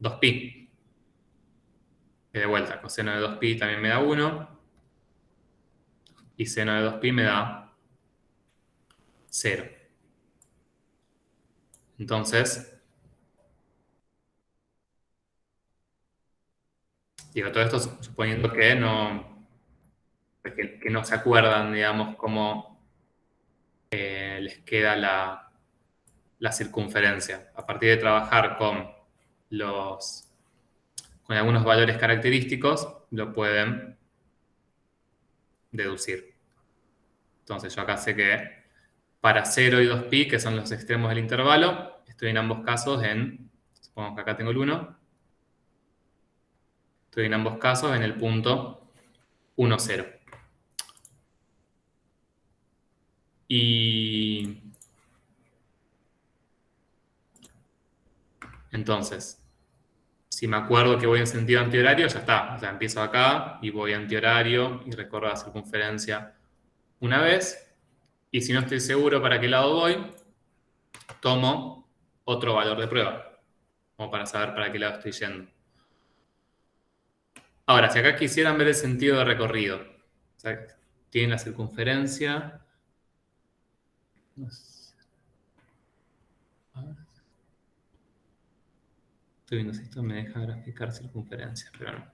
2pi. Que de vuelta, coseno de 2pi también me da 1. Y seno de 2pi me da 0. Entonces, digo, todo esto suponiendo que no se acuerdan, digamos, cómo les queda la circunferencia. A partir de trabajar con algunos valores característicos, lo pueden deducir. Entonces yo acá sé que para 0 y 2pi, que son los extremos del intervalo, estoy en ambos casos supongamos que acá tengo el 1, estoy en ambos casos en el punto 1, 0. Y entonces, si me acuerdo que voy en sentido antihorario, ya está. O sea, empiezo acá y voy antihorario y recorro la circunferencia una vez. Y si no estoy seguro para qué lado voy, tomo otro valor de prueba, como para saber para qué lado estoy yendo. Ahora, si acá quisieran ver el sentido de recorrido, o sea, tienen la circunferencia. No sé. Estoy viendo si esto me deja graficar circunferencia, pero no.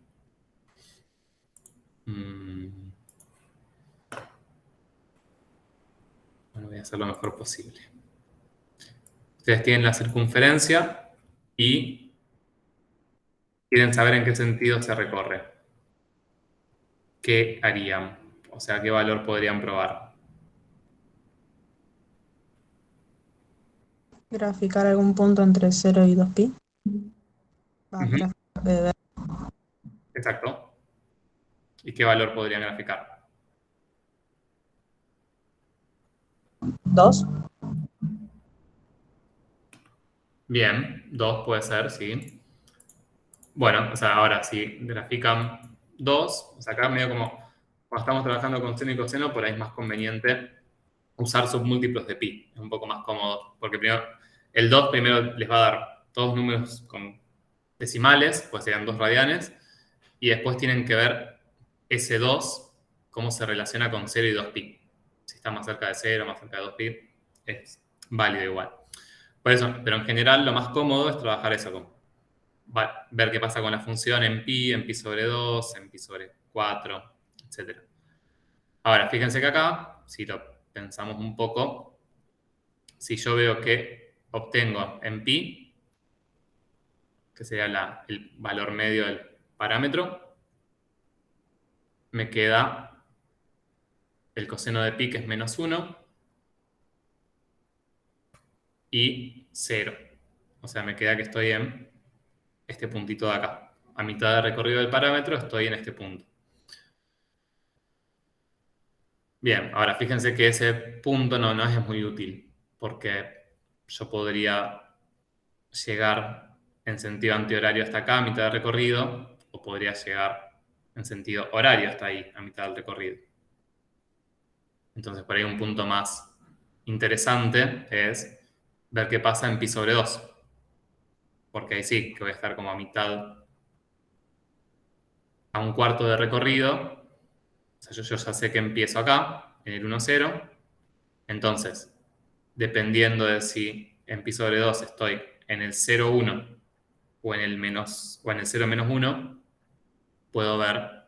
Bueno, voy a hacer lo mejor posible. Ustedes tienen la circunferencia y quieren saber en qué sentido se recorre. ¿Qué harían? O sea, ¿qué valor podrían probar? Graficar algún punto entre 0 y 2pi. Exacto. ¿Y qué valor podrían graficar? 2. Bien, 2 puede ser, sí. Bueno, o sea, ahora si grafican 2, o sea, acá medio como cuando estamos trabajando con seno y coseno, por ahí es más conveniente usar submúltiplos de pi. Es un poco más cómodo, porque primero, el 2 primero les va a dar todos números con decimales, pues serían 2 radianes, y después tienen que ver ese 2, cómo se relaciona con 0 y 2pi. Si está más cerca de 0, más cerca de 2pi, es válido igual. Por eso, pero en general lo más cómodo es trabajar eso, como ver qué pasa con la función en pi sobre 2, en pi sobre 4, etc. Ahora, fíjense que acá, si lo pensamos un poco, si yo veo que obtengo en pi, que sería el valor medio del parámetro, me queda el coseno de pi, que es menos 1, y 0. O sea, me queda que estoy en este puntito de acá. A mitad de recorrido del parámetro estoy en este punto. Bien, ahora fíjense que ese punto no es muy útil, porque yo podría llegar en sentido antihorario hasta acá, a mitad de recorrido, o podría llegar en sentido horario hasta ahí, a mitad del recorrido. Entonces, por ahí un punto más interesante es ver qué pasa en pi sobre 2. Porque ahí sí, que voy a estar como a mitad, a un cuarto de recorrido. O sea, yo ya sé que empiezo acá, en el 1, 0. Entonces, dependiendo de si en pi sobre 2 estoy en el 0, 1 o en el 0 menos 1, puedo ver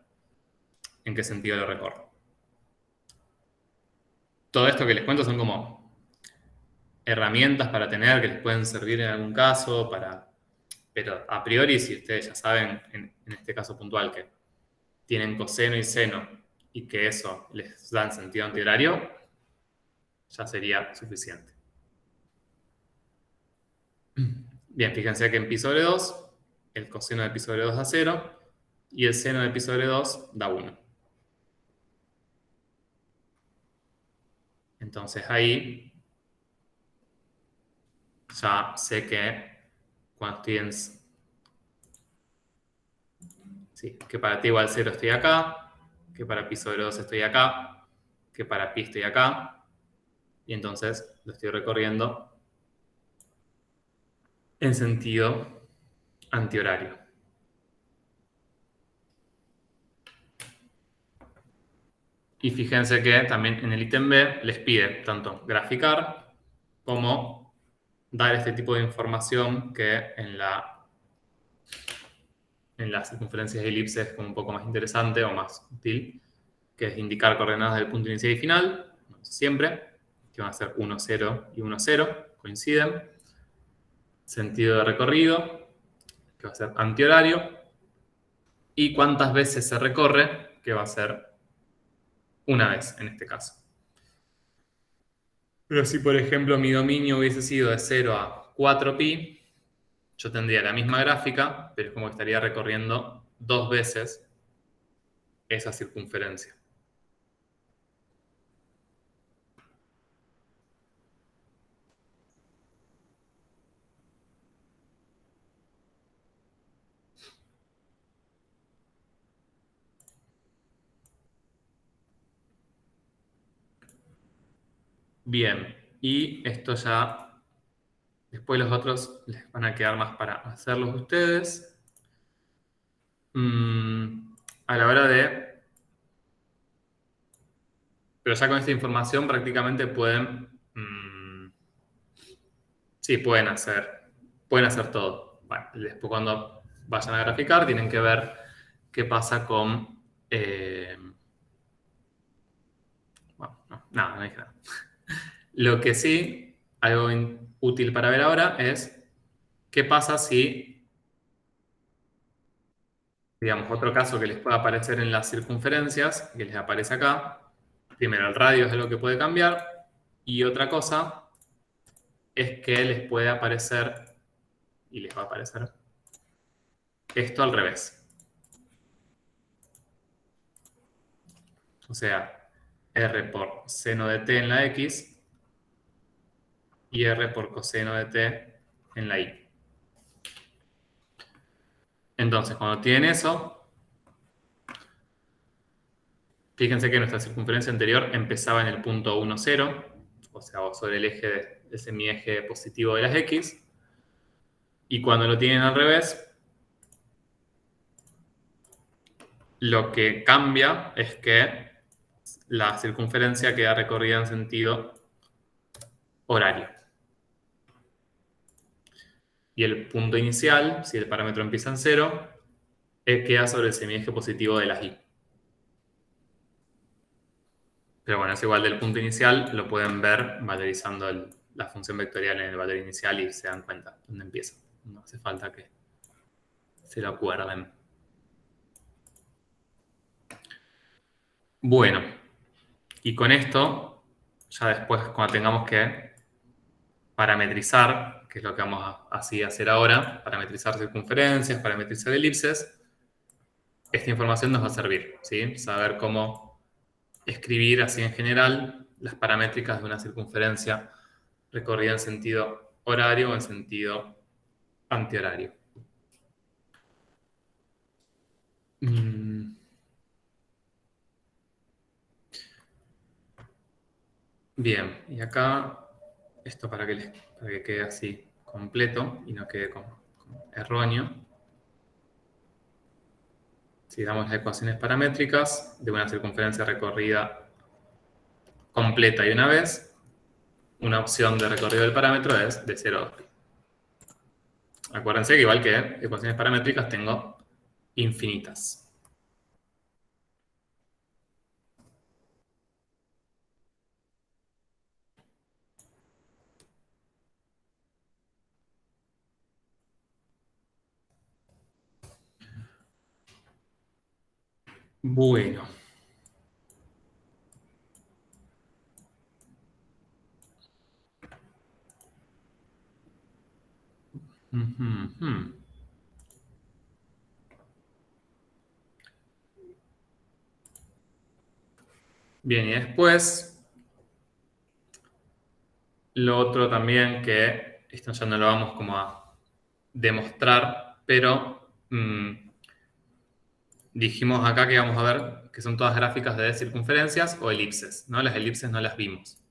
en qué sentido lo recorro. Todo esto que les cuento son como herramientas para tener que les pueden servir en algún caso, pero a priori, si ustedes ya saben, en este caso puntual, que tienen coseno y seno y que eso les da en sentido antihorario, ya sería suficiente. Bien, fíjense que en pi sobre 2, el coseno de pi sobre 2 da 0 y el seno de pi sobre 2 da 1. Entonces ahí ya sé que cuando estoy en... Sí, que para t igual 0 estoy acá, que para pi sobre 2 estoy acá, que para pi estoy acá, y entonces lo estoy recorriendo en sentido antihorario. Y fíjense que también en el ítem B les pide tanto graficar como dar este tipo de información que en las circunferencias de elipse es como un poco más interesante o más útil, que es indicar coordenadas del punto inicial y final, siempre, que van a ser 1, 0 y 1, 0, coinciden. Sentido de recorrido, que va a ser antihorario. Y cuántas veces se recorre, que va a ser una vez en este caso. Pero si, por ejemplo, mi dominio hubiese sido de 0 a 4pi, yo tendría la misma gráfica, pero es como que estaría recorriendo 2 veces esa circunferencia. Bien, y esto ya, después los otros les van a quedar más para hacerlos ustedes. A la hora de... Pero ya con esta información prácticamente pueden... sí, pueden hacer todo. Bueno, después cuando vayan a graficar tienen que ver qué pasa con... bueno, no dije nada. Lo que sí, algo útil para ver ahora es qué pasa si, digamos, otro caso que les pueda aparecer en las circunferencias, que les aparece acá. Primero, el radio es lo que puede cambiar. Y otra cosa es que les puede aparecer, y les va a aparecer, esto al revés. O sea, R por seno de t en la X y R por coseno de t en la Y. Entonces, cuando tienen eso, fíjense que nuestra circunferencia anterior empezaba en el punto 1, 0, o sea, sobre el eje de semieje positivo de las X. Y cuando lo tienen al revés, lo que cambia es que la circunferencia queda recorrida en sentido horario. Y el punto inicial, si el parámetro empieza en 0, queda sobre el semieje positivo de las Y. Pero bueno, es igual del punto inicial, lo pueden ver valorizando la función vectorial en el valor inicial y se dan cuenta dónde empieza. No hace falta que se lo acuerden. Bueno, y con esto, ya después cuando tengamos que parametrizar, que es lo que vamos a hacer ahora, parametrizar circunferencias, parametrizar elipses, esta información nos va a servir, ¿sí? Saber cómo escribir así en general las paramétricas de una circunferencia recorrida en sentido horario o en sentido antihorario. Bien, y acá, esto para que quede así completo y no quede como erróneo. Si damos las ecuaciones paramétricas de una circunferencia recorrida completa y una vez, una opción de recorrido del parámetro es de 0 a 2pi. Acuérdense que igual que ecuaciones paramétricas tengo infinitas. Bueno. Bien, y después, lo otro también que, esto ya no lo vamos como a demostrar, pero dijimos acá que vamos a ver que son todas gráficas de circunferencias o elipses, ¿no? Las elipses no las vimos.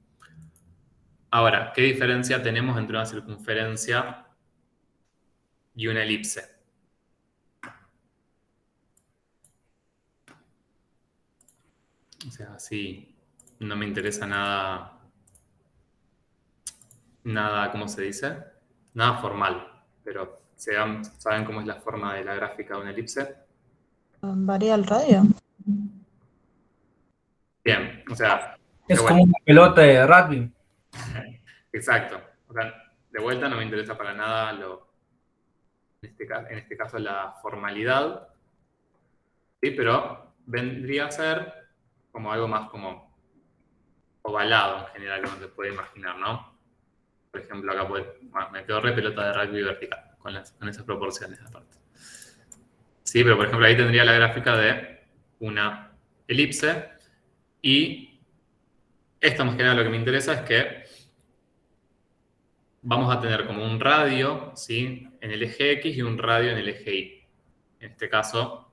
Ahora, ¿qué diferencia tenemos entre una circunferencia y una elipse? O sea, sí, no me interesa nada, ¿cómo se dice? Nada formal, pero ¿saben cómo es la forma de la gráfica de una elipse? ¿Varía el radio? Bien, o sea, Es como una pelota de rugby. exacto. O sea, de vuelta no me interesa para nada en este caso la formalidad, ¿sí? Pero vendría a ser como algo más como ovalado en general, como se puede imaginar, ¿no? Por ejemplo, acá me quedó re pelota de rugby vertical, con esas proporciones aparte. Sí, pero por ejemplo ahí tendría la gráfica de una elipse y esto más que nada lo que me interesa es que vamos a tener como un radio, ¿sí? En el eje X y un radio en el eje Y. En este caso,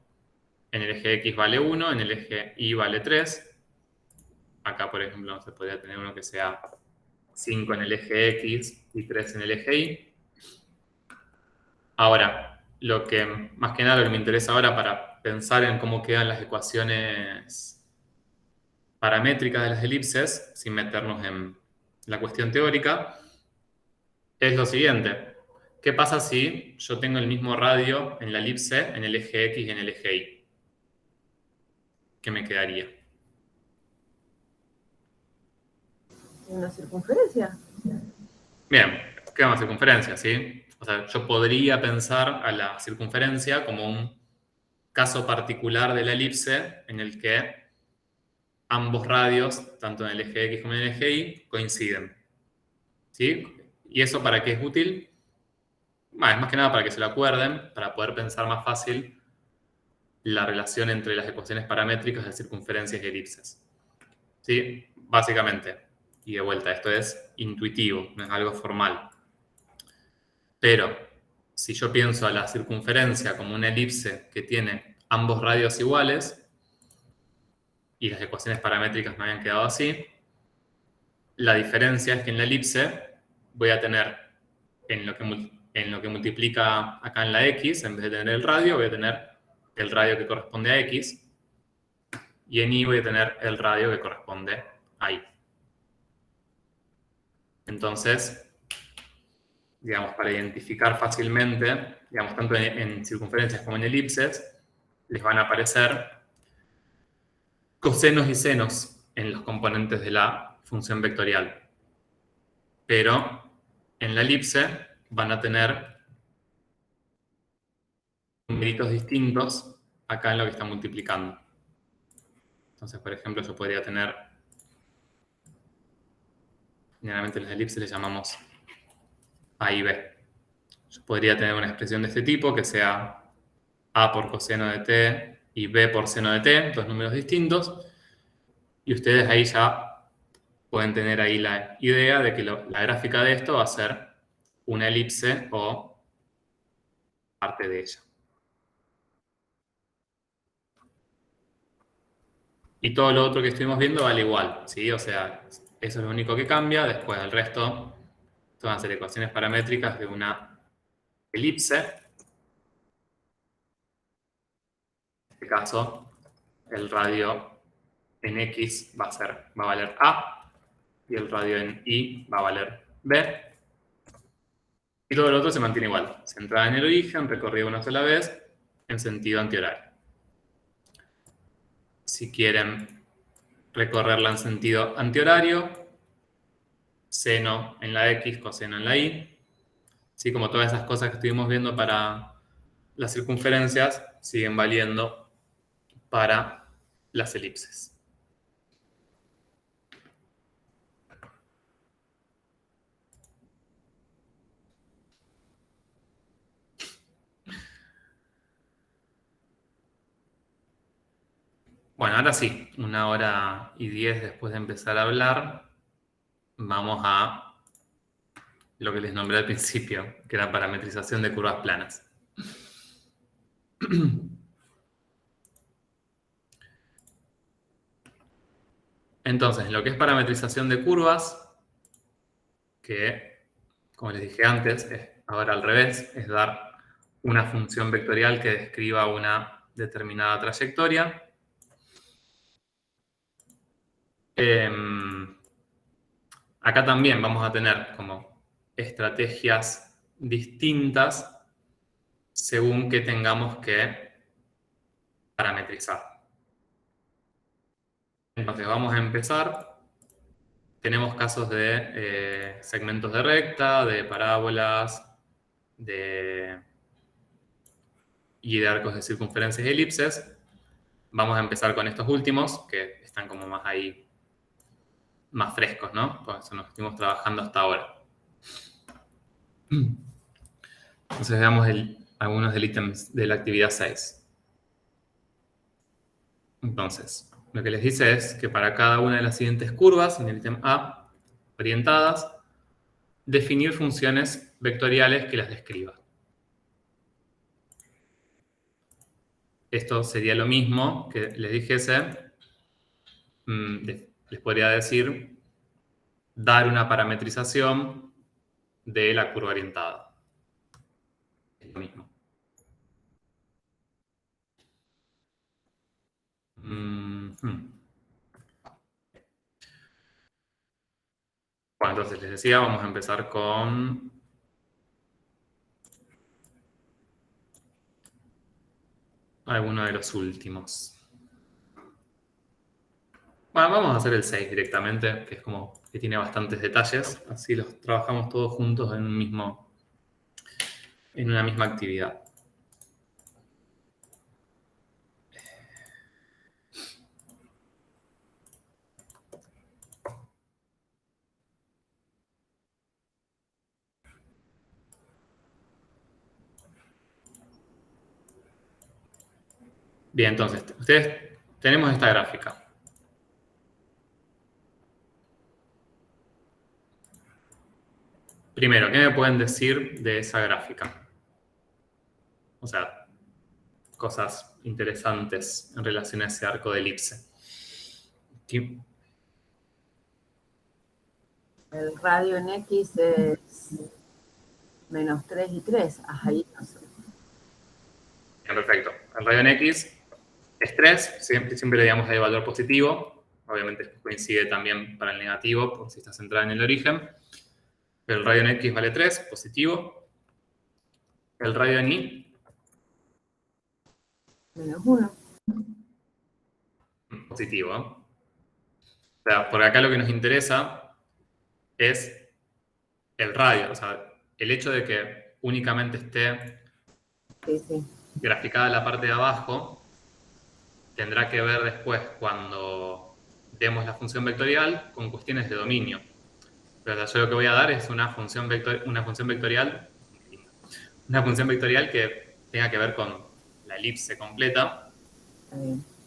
en el eje X vale 1, en el eje Y vale 3. Acá, por ejemplo, se podría tener uno que sea 5 en el eje X y 3 en el eje Y. Ahora, más que nada lo que me interesa ahora para pensar en cómo quedan las ecuaciones paramétricas de las elipses, sin meternos en la cuestión teórica, es lo siguiente. ¿Qué pasa si yo tengo el mismo radio en la elipse, en el eje X y en el eje Y? ¿Qué me quedaría? ¿Una circunferencia? Bien, queda una circunferencia, ¿sí? O sea, yo podría pensar a la circunferencia como un caso particular de la elipse en el que ambos radios, tanto en el eje X como en el eje Y, coinciden. ¿Sí? ¿Y eso para qué es útil? Es más que nada para que se lo acuerden, para poder pensar más fácil la relación entre las ecuaciones paramétricas de circunferencias y elipses. ¿Sí? Básicamente. Y de vuelta, esto es intuitivo, no es algo formal. Pero si yo pienso a la circunferencia como una elipse que tiene ambos radios iguales, y las ecuaciones paramétricas me habían quedado así, la diferencia es que en la elipse voy a tener en lo que multiplica acá en la X, en vez de tener el radio, voy a tener el radio que corresponde a X, y en Y voy a tener el radio que corresponde a Y. Entonces, digamos, para identificar fácilmente, digamos, tanto en circunferencias como en elipses, les van a aparecer cosenos y senos en los componentes de la función vectorial. Pero en la elipse van a tener numeritos distintos acá en lo que está multiplicando. Entonces, por ejemplo, yo podría tener, generalmente en las elipses les llamamos A y B. Yo podría tener una expresión de este tipo que sea A por coseno de t y B por seno de t, dos números distintos, y ustedes ahí ya pueden tener ahí la idea de que la gráfica de esto va a ser una elipse o parte de ella. Y todo lo otro que estuvimos viendo vale igual, ¿sí? O sea, eso es lo único que cambia. Después el resto van a ser ecuaciones paramétricas de una elipse. En este caso, el radio en X va a valer A y el radio en Y va a valer B. Y todo lo otro se mantiene igual. Centrada en el origen, recorrida una sola vez, en sentido antihorario. Si quieren recorrerla en sentido antihorario, seno en la X, coseno en la Y. ¿Sí? Como todas esas cosas que estuvimos viendo para las circunferencias, siguen valiendo para las elipses. Bueno, ahora sí, 1:10 después de empezar a hablar, vamos a lo que les nombré al principio, que era parametrización de curvas planas. Entonces, en lo que es parametrización de curvas, que, como les dije antes, es ahora al revés, es dar una función vectorial que describa una determinada trayectoria. Acá también vamos a tener como estrategias distintas según que tengamos que parametrizar. Entonces vamos a empezar. Tenemos casos de segmentos de recta, de parábolas, y de arcos de circunferencias y elipses. Vamos a empezar con estos últimos, que están como más ahí, más frescos, ¿no? Por eso nos estuvimos trabajando hasta ahora. Entonces veamos algunos del ítems de la actividad 6. Entonces, lo que les dice es que para cada una de las siguientes curvas, en el ítem A, orientadas, definir funciones vectoriales que las describan. Esto sería lo mismo que les dijese, les podría decir, dar una parametrización de la curva orientada. Es lo mismo. Bueno, entonces les decía, vamos a empezar con alguno de los últimos. Bueno, vamos a hacer el 6 directamente, que es como que tiene bastantes detalles. Así los trabajamos todos juntos en una misma actividad. Bien, entonces, ustedes tenemos esta gráfica. Primero, ¿qué me pueden decir de esa gráfica? O sea, cosas interesantes en relación a ese arco de elipse. ¿Sí? El radio en X es menos 3 y 3. Ahí no sé. Bien, perfecto. El radio en X es 3, siempre le digamos el valor positivo. Obviamente coincide también para el negativo, por si está centrada en el origen. Pero el radio en X vale 3, positivo. El radio en Y, Menos 1. positivo. O sea, por acá lo que nos interesa es el radio. O sea, el hecho de que únicamente esté graficada la parte de abajo tendrá que ver después cuando demos la función vectorial con cuestiones de dominio. Pero yo lo que voy a dar es una función vectorial que tenga que ver con la elipse completa.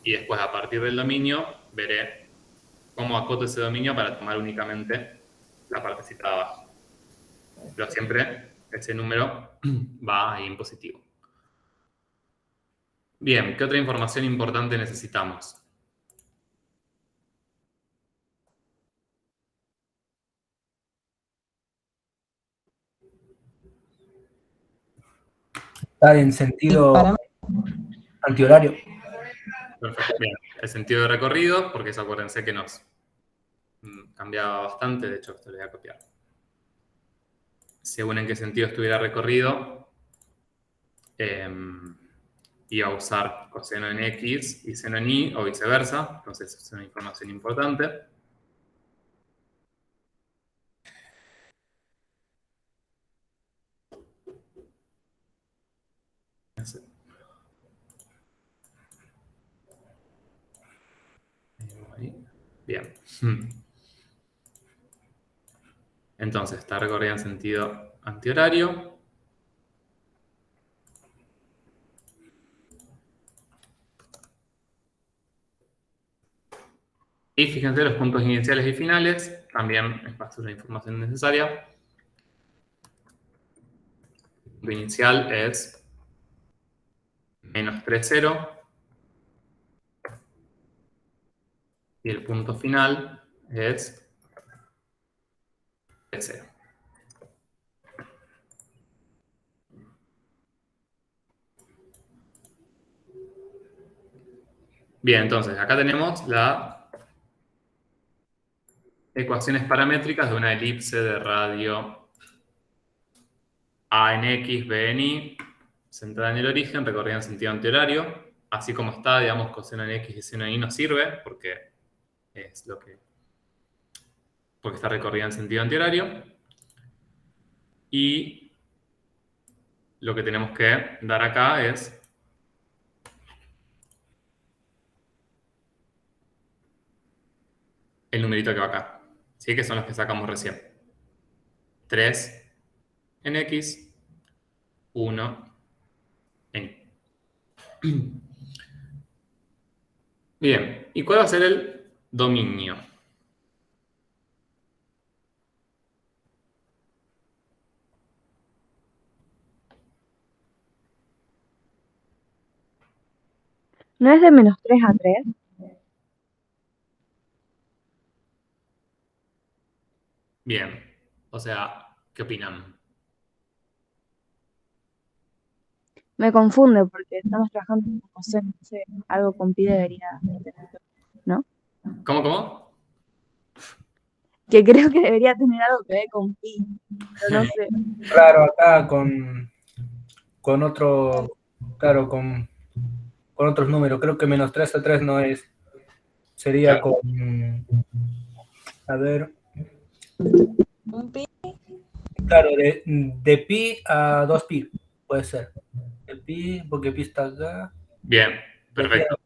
Y después, a partir del dominio, veré cómo acoto ese dominio para tomar únicamente la partecita de abajo. Pero siempre ese número va ahí en positivo. Bien, ¿qué otra información importante necesitamos? Está en sentido antihorario. Perfecto. Bien, el sentido de recorrido, porque eso acuérdense que nos cambiaba bastante. De hecho, esto lo voy a copiar. Según en qué sentido estuviera recorrido, iba a usar coseno en X y seno en Y, o viceversa. Entonces, es una información importante. Bien. Entonces, está recorrida en sentido antihorario. Y fíjense los puntos iniciales y finales. También es basura de información necesaria. El punto inicial es menos 3,0. Y el punto final es T0. Bien, entonces acá tenemos las ecuaciones paramétricas de una elipse de radio A en X, B en Y, centrada en el origen, recorrida en sentido antihorario. Así como está, digamos, coseno en X y seno en Y no sirve, porque está recorrida en sentido antihorario. Y lo que tenemos que dar acá es el numerito que va acá, ¿sí? Que son los que sacamos recién. 3 en X, 1 en Y. Bien, ¿y cuál va a ser el dominio? ¿No es de -3 a 3? Bien, o sea, ¿qué opinan? Me confunde porque estamos trabajando con coseno, no sé, algo con pi debería tener, ¿no? ¿Cómo? Que creo que debería tener algo que ver con pi, pero no sé. Claro, acá con otro, claro, con otros números. Creo que -3 a 3 no es. Sería Claro. con, a ver, Un pi. claro, de pi a 2pi, puede ser. De pi, porque pi está acá. Bien, perfecto.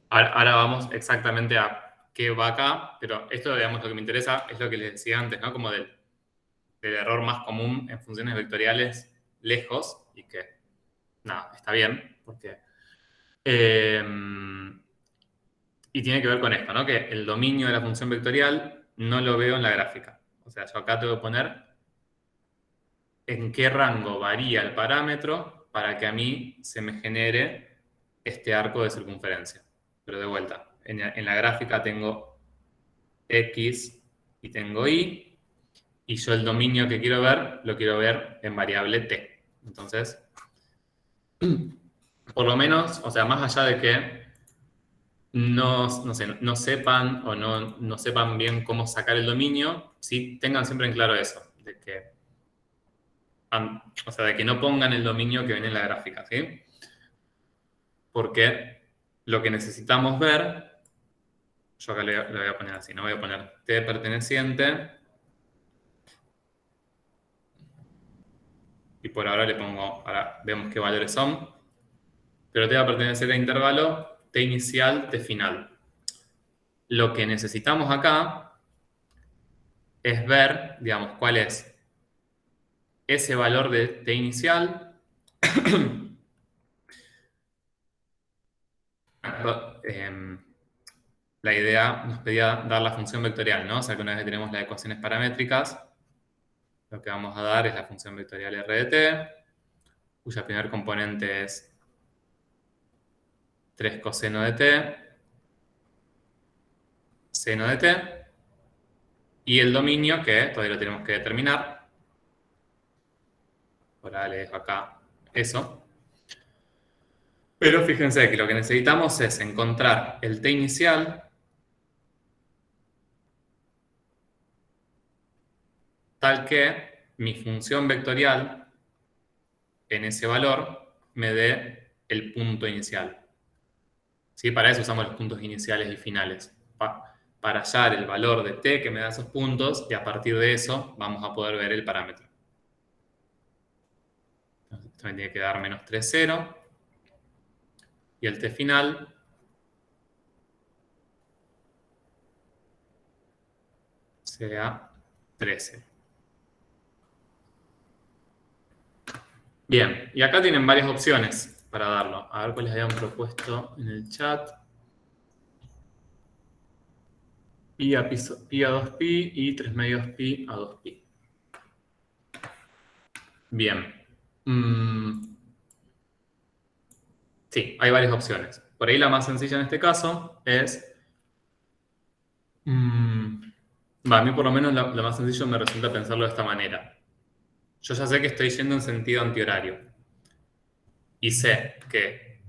Ahora vamos exactamente a qué va acá, pero esto, digamos, lo que me interesa es lo que les decía antes, ¿no? Como del error más común en funciones vectoriales lejos, y que, nada, está bien, porque... y tiene que ver con esto, ¿no? Que el dominio de la función vectorial no lo veo en la gráfica. O sea, yo acá tengo que poner en qué rango varía el parámetro para que a mí se me genere este arco de circunferencia. Pero de vuelta, en la gráfica tengo X y tengo Y, y yo el dominio que quiero ver, lo quiero ver en variable T. Entonces, por lo menos, o sea, más allá de que no sepan o no sepan bien cómo sacar el dominio, sí tengan siempre en claro eso, de que, o sea, de que no pongan el dominio que viene en la gráfica, ¿sí? Porque lo que necesitamos ver, yo acá le voy a poner así, no voy a poner T perteneciente, y por ahora le pongo, ahora vemos qué valores son, pero T va a pertenecer al intervalo T inicial, T final. Lo que necesitamos acá es ver, digamos, cuál es ese valor de T inicial. La idea nos pedía dar la función vectorial, ¿no? O sea que una vez que tenemos las ecuaciones paramétricas, lo que vamos a dar es la función vectorial R de T, cuya primer componente es 3 coseno de T, seno de T, y el dominio, que todavía lo tenemos que determinar. Ahora le dejo acá eso. Pero fíjense que lo que necesitamos es encontrar el T inicial tal que mi función vectorial en ese valor me dé el punto inicial. ¿Sí? Para eso usamos los puntos iniciales y finales. Para hallar el valor de T que me da esos puntos, y a partir de eso vamos a poder ver el parámetro. Entonces, esto me tiene que dar -3, 0. Y el T final sea 13. Bien, y acá tienen varias opciones para darlo. A ver cuáles habían propuesto en el chat. Pi a 2pi y 3 medios pi a 2pi. Bien. Sí, hay varias opciones. Por ahí la más sencilla en este caso es A mí por lo menos lo más sencillo me resulta pensarlo de esta manera. Yo ya sé que estoy yendo en sentido antihorario. Y sé que,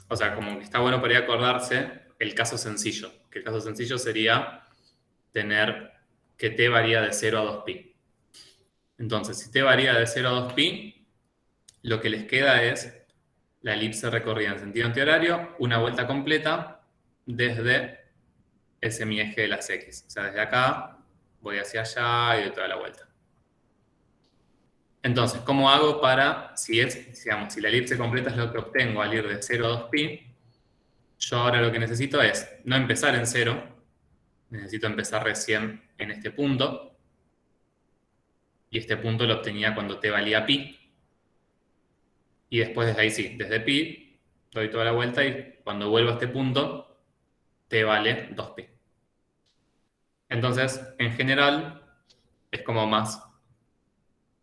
o sea, como que está bueno para ir a acordarse el caso sencillo. Que el caso sencillo sería tener que t varía de 0 a 2pi. Entonces, si t varía de 0 a 2pi, lo que les queda es la elipse recorrida en sentido antihorario, una vuelta completa desde ese mi eje de las X. O sea, desde acá voy hacia allá y doy toda la vuelta. Entonces, ¿cómo hago para, digamos, si la elipse completa es lo que obtengo al ir de 0 a 2pi, yo ahora lo que necesito es no empezar en 0, necesito empezar recién en este punto, y este punto lo obtenía cuando t valía pi, y después desde ahí sí, desde pi, doy toda la vuelta y cuando vuelvo a este punto, t vale 2pi. Entonces, en general, es como más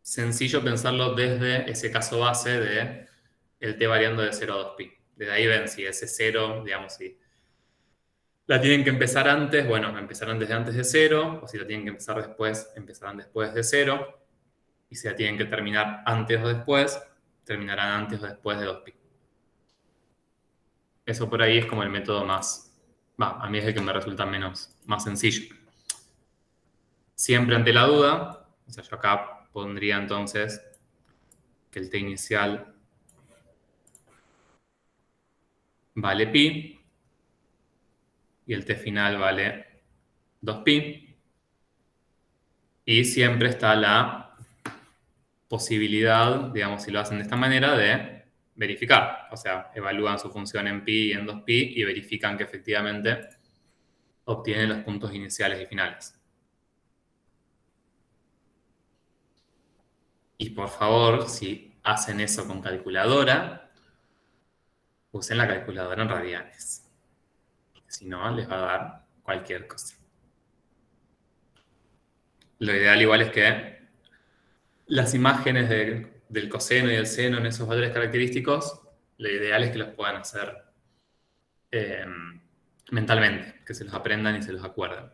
sencillo pensarlo desde ese caso base de el t variando de 0 a 2pi. Desde ahí ven si ese 0, digamos, si la tienen que empezar antes, bueno, empezarán desde antes de 0, o si la tienen que empezar después, empezarán después de 0, y si la tienen que terminar antes o después, terminarán antes o después de 2pi. Eso por ahí es como el método más, a mí es el que me resulta más sencillo. Siempre ante la duda, o sea, yo acá pondría entonces que el t inicial vale pi y el t final vale 2pi. Y siempre está la posibilidad, digamos, si lo hacen de esta manera, de verificar. O sea, evalúan su función en pi y en 2pi y verifican que efectivamente obtienen los puntos iniciales y finales. Y por favor, si hacen eso con calculadora, usen la calculadora en radianes. Si no, les va a dar cualquier cosa. Lo ideal igual es que las imágenes del coseno y del seno en esos valores característicos, lo ideal es que los puedan hacer mentalmente, que se los aprendan y se los acuerden.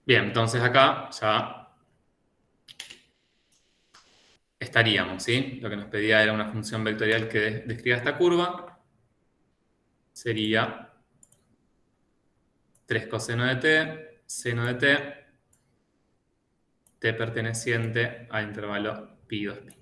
Bien, entonces acá ya estaríamos, ¿sí? Lo que nos pedía era una función vectorial que describa esta curva. Sería 3 coseno de t, seno de t perteneciente al intervalo pi 2pi.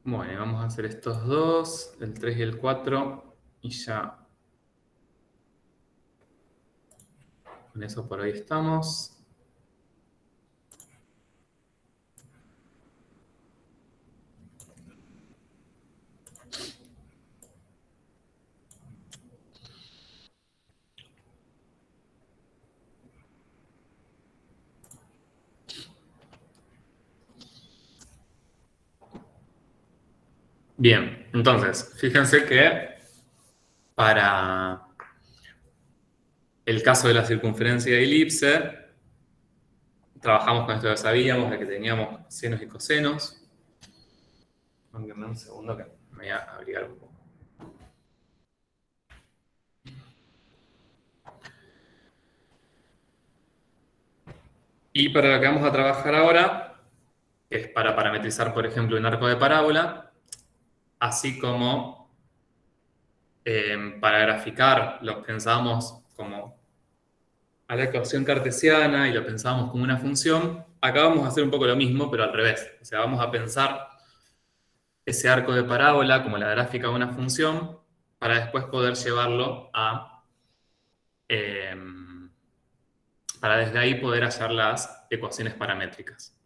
Bueno, vamos a hacer estos dos, el 3 y el 4, y ya con eso por hoy estamos. Bien, entonces, fíjense que para el caso de la circunferencia de elipse, trabajamos con esto que sabíamos, de que teníamos senos y cosenos. Déjenme un segundo que me voy a abrigar un poco. Y para lo que vamos a trabajar ahora, es para parametrizar, por ejemplo, un arco de parábola, así como para graficar lo pensábamos como a la ecuación cartesiana y lo pensábamos como una función. Acá vamos a hacer un poco lo mismo, pero al revés. O sea, vamos a pensar ese arco de parábola como la gráfica de una función para después poder llevarlo a... para desde ahí poder hallar las ecuaciones paramétricas.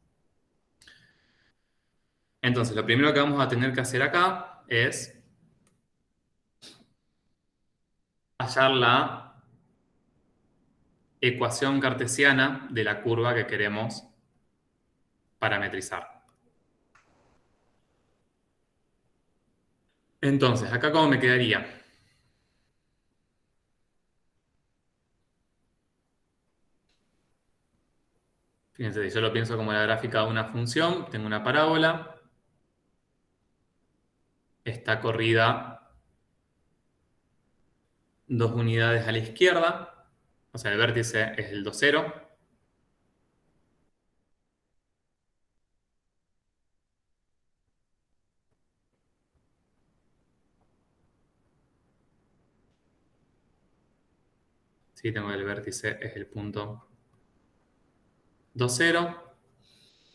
Entonces, lo primero que vamos a tener que hacer acá es hallar la ecuación cartesiana de la curva que queremos parametrizar. Entonces, acá ¿cómo me quedaría? Fíjense, si yo lo pienso como la gráfica de una función, tengo una parábola, está corrida 2 unidades a la izquierda, o sea, el vértice es el 2, 0. Sí, tengo el vértice es el punto 2, 0.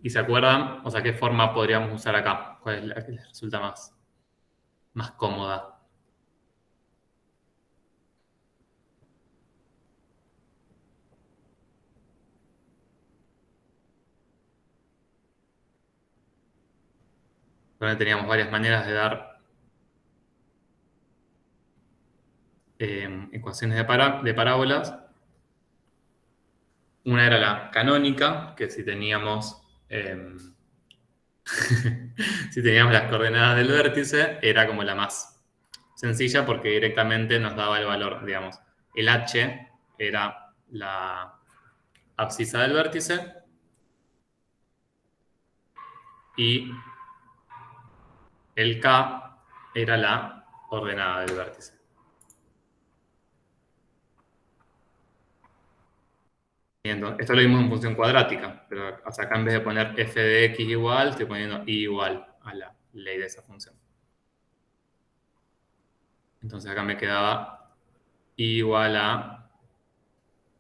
¿Y se acuerdan? O sea, ¿qué forma podríamos usar acá? ¿Cuál es la que les resulta más cómoda? Bueno, teníamos varias maneras de dar ecuaciones de parábolas. Una era la canónica, que si teníamos, si teníamos las coordenadas del vértice, era como la más sencilla porque directamente nos daba el valor, digamos. El h era la abscisa del vértice y el k era la ordenada del vértice. Esto lo vimos en función cuadrática, pero acá en vez de poner f de x igual, estoy poniendo y igual a la ley de esa función. Entonces acá me quedaba y igual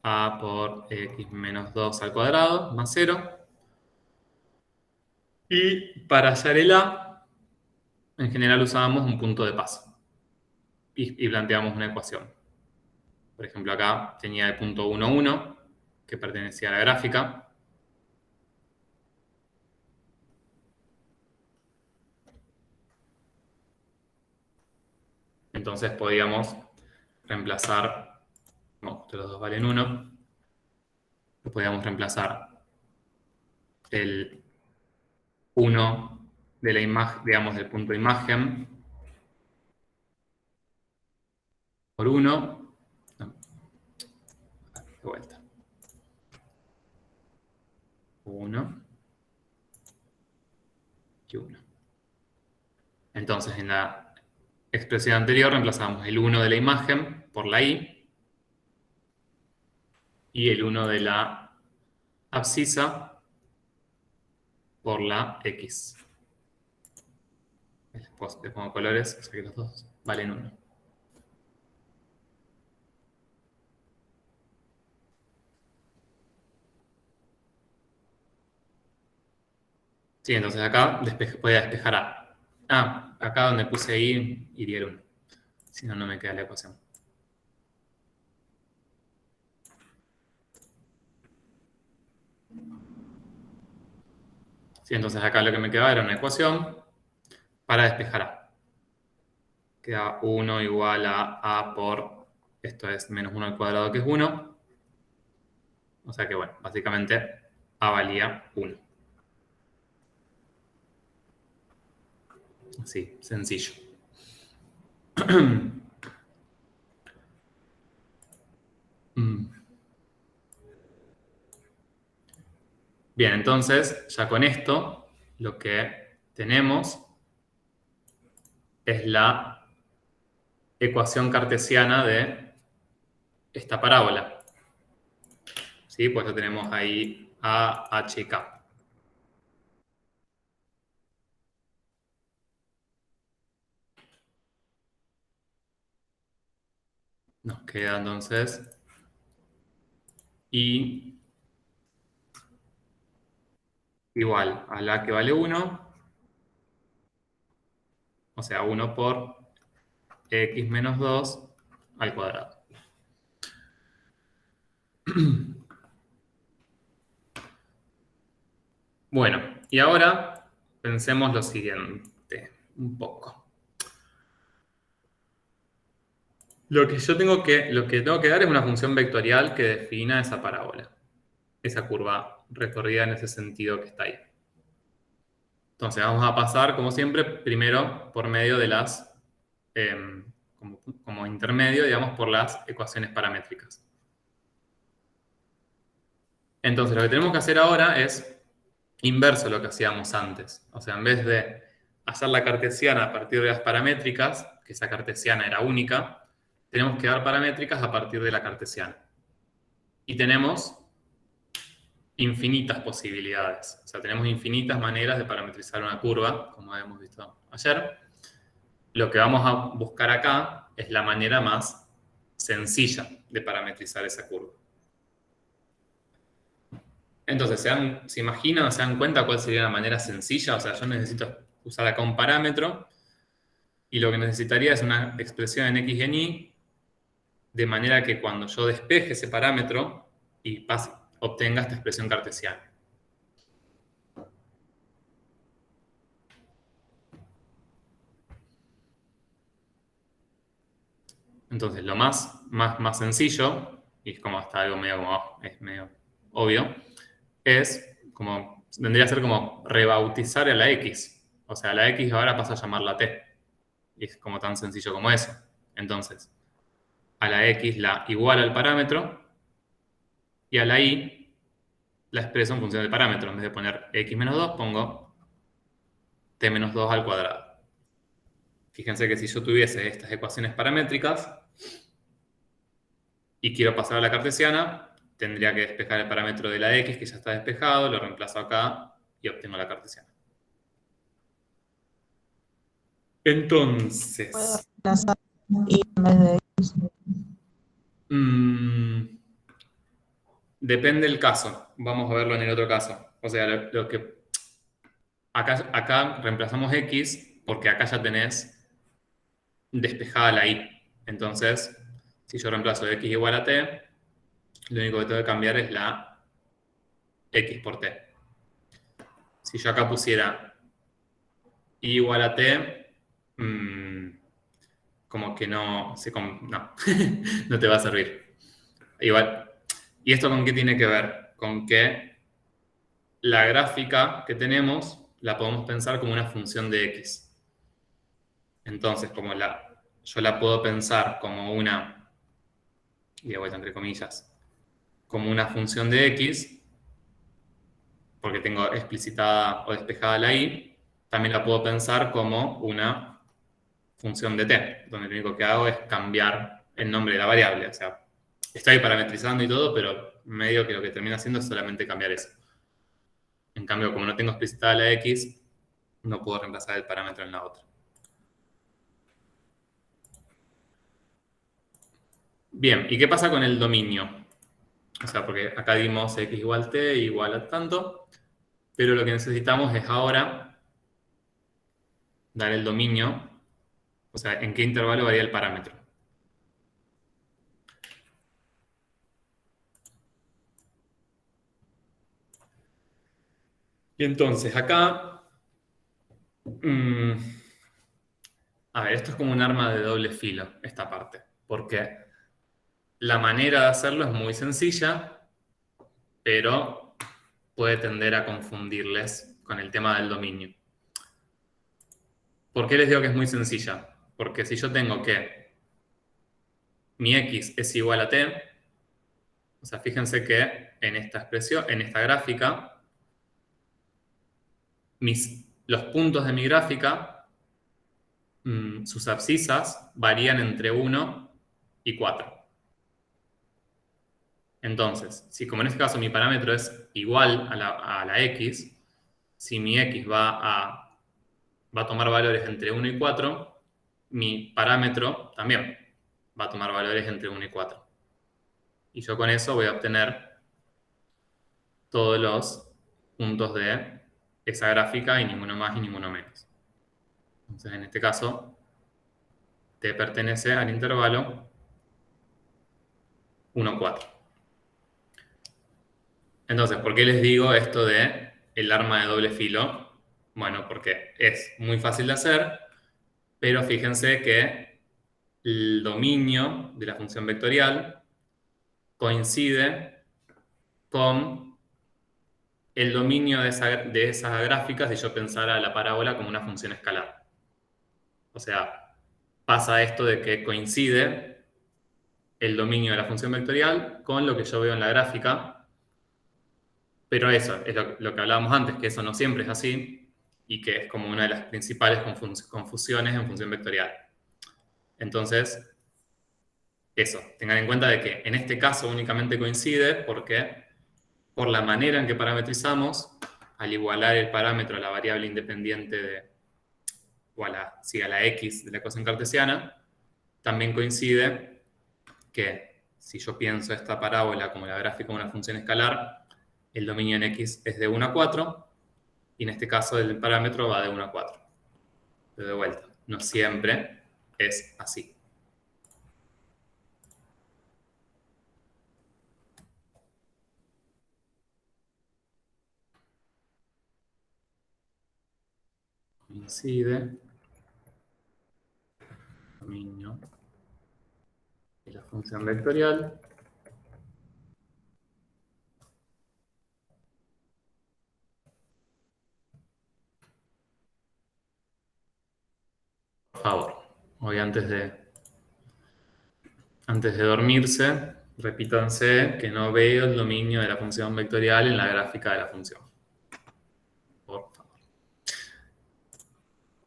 a por x menos 2 al cuadrado más 0. Y para hallar el a, en general usábamos un punto de paso y planteamos una ecuación. Por ejemplo, acá tenía el punto 1, 1, que pertenecía a la gráfica. Entonces podíamos reemplazar, no, estos los dos valen 1, podíamos reemplazar el 1 de la imagen, digamos, del punto de imagen por 1. No, de vuelta. 1 y 1. Entonces, en la expresión anterior reemplazamos el 1 de la imagen por la y el 1 de la abscisa por la x. Después le pongo colores, o sea que los dos valen 1. Sí, entonces acá podía despejar a. Acá donde puse i iría el 1. Si no, no me queda la ecuación. Sí, entonces acá lo que me quedaba era una ecuación para despejar a. Queda 1 igual a por, esto es menos 1 al cuadrado, que es 1. O sea que, bueno, básicamente a valía 1. Así, sencillo. Bien, entonces, ya con esto, lo que tenemos es la ecuación cartesiana de esta parábola. ¿Sí? Pues lo tenemos ahí a h y k. Nos queda entonces y igual a la que vale 1, o sea, 1 por x menos 2 al cuadrado. Bueno, y ahora pensemos lo siguiente, un poco. Lo que tengo que dar es una función vectorial que defina esa parábola, esa curva recorrida en ese sentido que está ahí. Entonces vamos a pasar, como siempre, primero por medio de las, como intermedio, digamos, por las ecuaciones paramétricas. Entonces lo que tenemos que hacer ahora es inverso a lo que hacíamos antes. O sea, en vez de hacer la cartesiana a partir de las paramétricas, que esa cartesiana era única, tenemos que dar paramétricas a partir de la cartesiana. Y tenemos infinitas posibilidades. O sea, tenemos infinitas maneras de parametrizar una curva, como hemos visto ayer. Lo que vamos a buscar acá es la manera más sencilla de parametrizar esa curva. Entonces, ¿se imaginan o se dan cuenta cuál sería la manera sencilla? O sea, yo necesito usar acá un parámetro y lo que necesitaría es una expresión en x y en y, de manera que cuando yo despeje ese parámetro y obtenga esta expresión cartesiana. Entonces, lo más sencillo, y es como hasta algo es medio obvio, vendría a ser como rebautizar a la X. O sea, la X ahora pasa a llamarla T. Y es como tan sencillo como eso. Entonces, a la X la iguala al parámetro y a la Y la expreso en función del parámetro. En vez de poner X menos 2, pongo T menos 2 al cuadrado. Fíjense que si yo tuviese estas ecuaciones paramétricas y quiero pasar a la cartesiana, tendría que despejar el parámetro de la X, que ya está despejado, lo reemplazo acá y obtengo la cartesiana. Entonces, Puedo reemplazar y en vez de X. Depende del caso. Vamos a verlo en el otro caso. O sea, lo que acá reemplazamos X porque acá ya tenés despejada la Y. Entonces, si yo reemplazo X igual a T, lo único que tengo que cambiar es la X por T. Si yo acá pusiera Y igual a T, como que no, no te va a servir. Igual. ¿Y esto con qué tiene que ver? Con que la gráfica que tenemos la podemos pensar como una función de X. Entonces, yo la puedo pensar como una, y de vuelta entre comillas, como una función de X, porque tengo explicitada o despejada la Y, también la puedo pensar como una función de T, donde lo único que hago es cambiar el nombre de la variable. O sea, estoy parametrizando y todo, pero medio que lo que termina haciendo es solamente cambiar eso. En cambio, como no tengo explicitada la X, no puedo reemplazar el parámetro en la otra. Bien, ¿y qué pasa con el dominio? O sea, porque acá dimos X igual T igual a tanto, pero lo que necesitamos es ahora dar el dominio, o sea, en qué intervalo varía el parámetro. Y entonces acá, a ver, esto es como un arma de doble filo, esta parte, porque la manera de hacerlo es muy sencilla, pero puede tender a confundirles con el tema del dominio. ¿Por qué les digo que es muy sencilla? Porque si yo tengo que mi X es igual a T, o sea, fíjense que en esta expresión, en esta gráfica, los puntos de mi gráfica, sus abscisas varían entre 1 y 4. Entonces, si como en este caso mi parámetro es igual a la X, si mi X va a tomar valores entre 1 y 4, mi parámetro también va a tomar valores entre 1 y 4. Y yo con eso voy a obtener todos los puntos de esa gráfica y ninguno más y ninguno menos. Entonces, en este caso, T pertenece al intervalo 1, 4. Entonces, ¿por qué les digo esto de el arma de doble filo? Bueno, porque es muy fácil de hacer, pero fíjense que el dominio de la función vectorial coincide con el dominio de esa gráfica si yo pensara la parábola como una función escalar. O sea, pasa esto de que coincide el dominio de la función vectorial con lo que yo veo en la gráfica, pero eso es lo que hablábamos antes, que eso no siempre es así y que es como una de las principales confusiones en función vectorial. Entonces, eso, tengan en cuenta de que en este caso únicamente coincide porque por la manera en que parametrizamos, al igualar el parámetro a la variable independiente o a la x de la ecuación cartesiana, también coincide que si yo pienso esta parábola como la gráfica de una función escalar, el dominio en x es de 1 a 4, y en este caso el parámetro va de 1 a 4. Pero de vuelta, no siempre es así. Coincide dominio de la función vectorial por favor. Hoy antes de dormirse, repítanse que no veo el dominio de la función vectorial en la gráfica de la función. Por favor.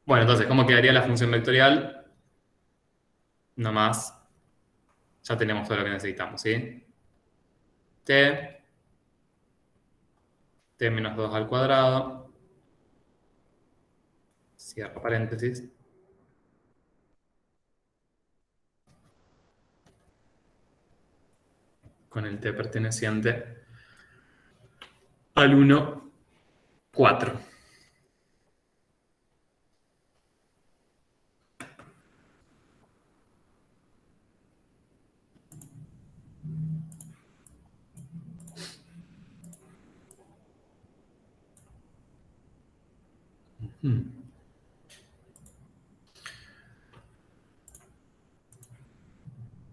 Bueno, entonces, ¿cómo quedaría la función vectorial? Nomás, ya tenemos todo lo que necesitamos, ¿sí? T menos 2 al cuadrado, cierro paréntesis, con el t perteneciente al 1, 4.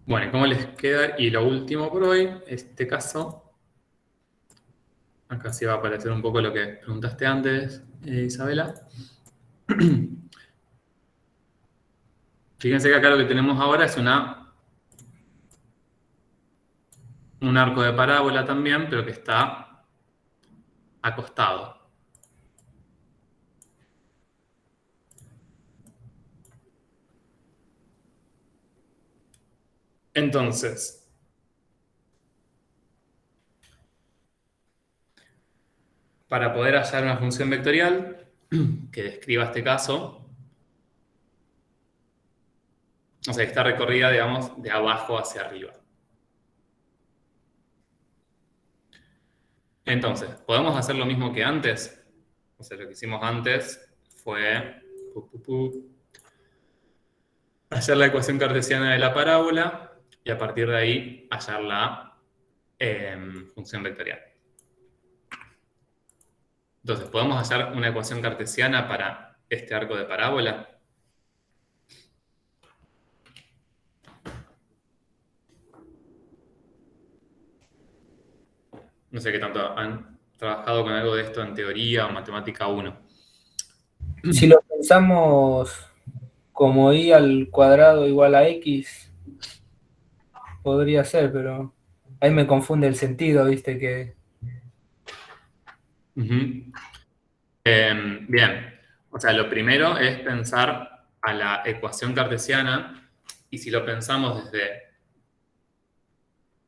Bueno, ¿y cómo les queda? Y lo último por hoy, este caso, acá sí va a aparecer un poco lo que preguntaste antes, Isabela. Fíjense que acá lo que tenemos ahora es un arco de parábola también, pero que está acostado. Entonces, para poder hallar una función vectorial que describa este caso, o sea, está recorrida, digamos, de abajo hacia arriba. Entonces, ¿podemos hacer lo mismo que antes? O sea, lo que hicimos antes fue hallar la ecuación cartesiana de la parábola y a partir de ahí hallar la función vectorial. Entonces, ¿podemos hallar una ecuación cartesiana para este arco de parábola? No sé qué tanto han trabajado con algo de esto en teoría o matemática 1. Si lo pensamos como y al cuadrado igual a x, podría ser, pero ahí me confunde el sentido, viste que... Bien, o sea, lo primero es pensar a la ecuación cartesiana y si lo pensamos desde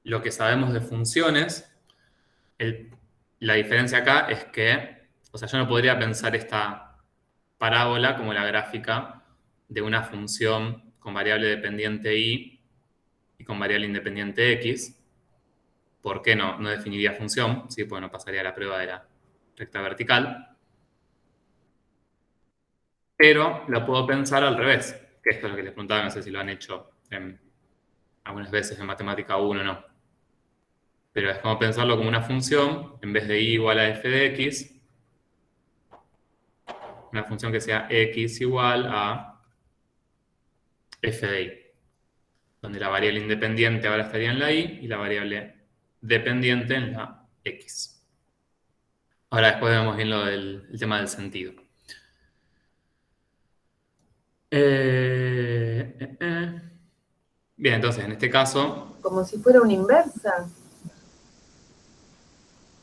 lo que sabemos de funciones, la diferencia acá es que, o sea, yo no podría pensar esta parábola como la gráfica de una función con variable dependiente y con variable independiente x. ¿Por qué no? No definiría función, ¿sí? Porque no pasaría la prueba de la recta vertical. Pero la puedo pensar al revés, que esto es lo que les preguntaba, no sé si lo han hecho algunas veces en matemática 1 o no. Pero es como pensarlo como una función, en vez de y igual a f de x, una función que sea x igual a f de y, donde la variable independiente ahora estaría en la y la variable dependiente en la x. Ahora después vemos bien el tema del sentido. Bien, entonces en este caso, Como si fuera una inversa.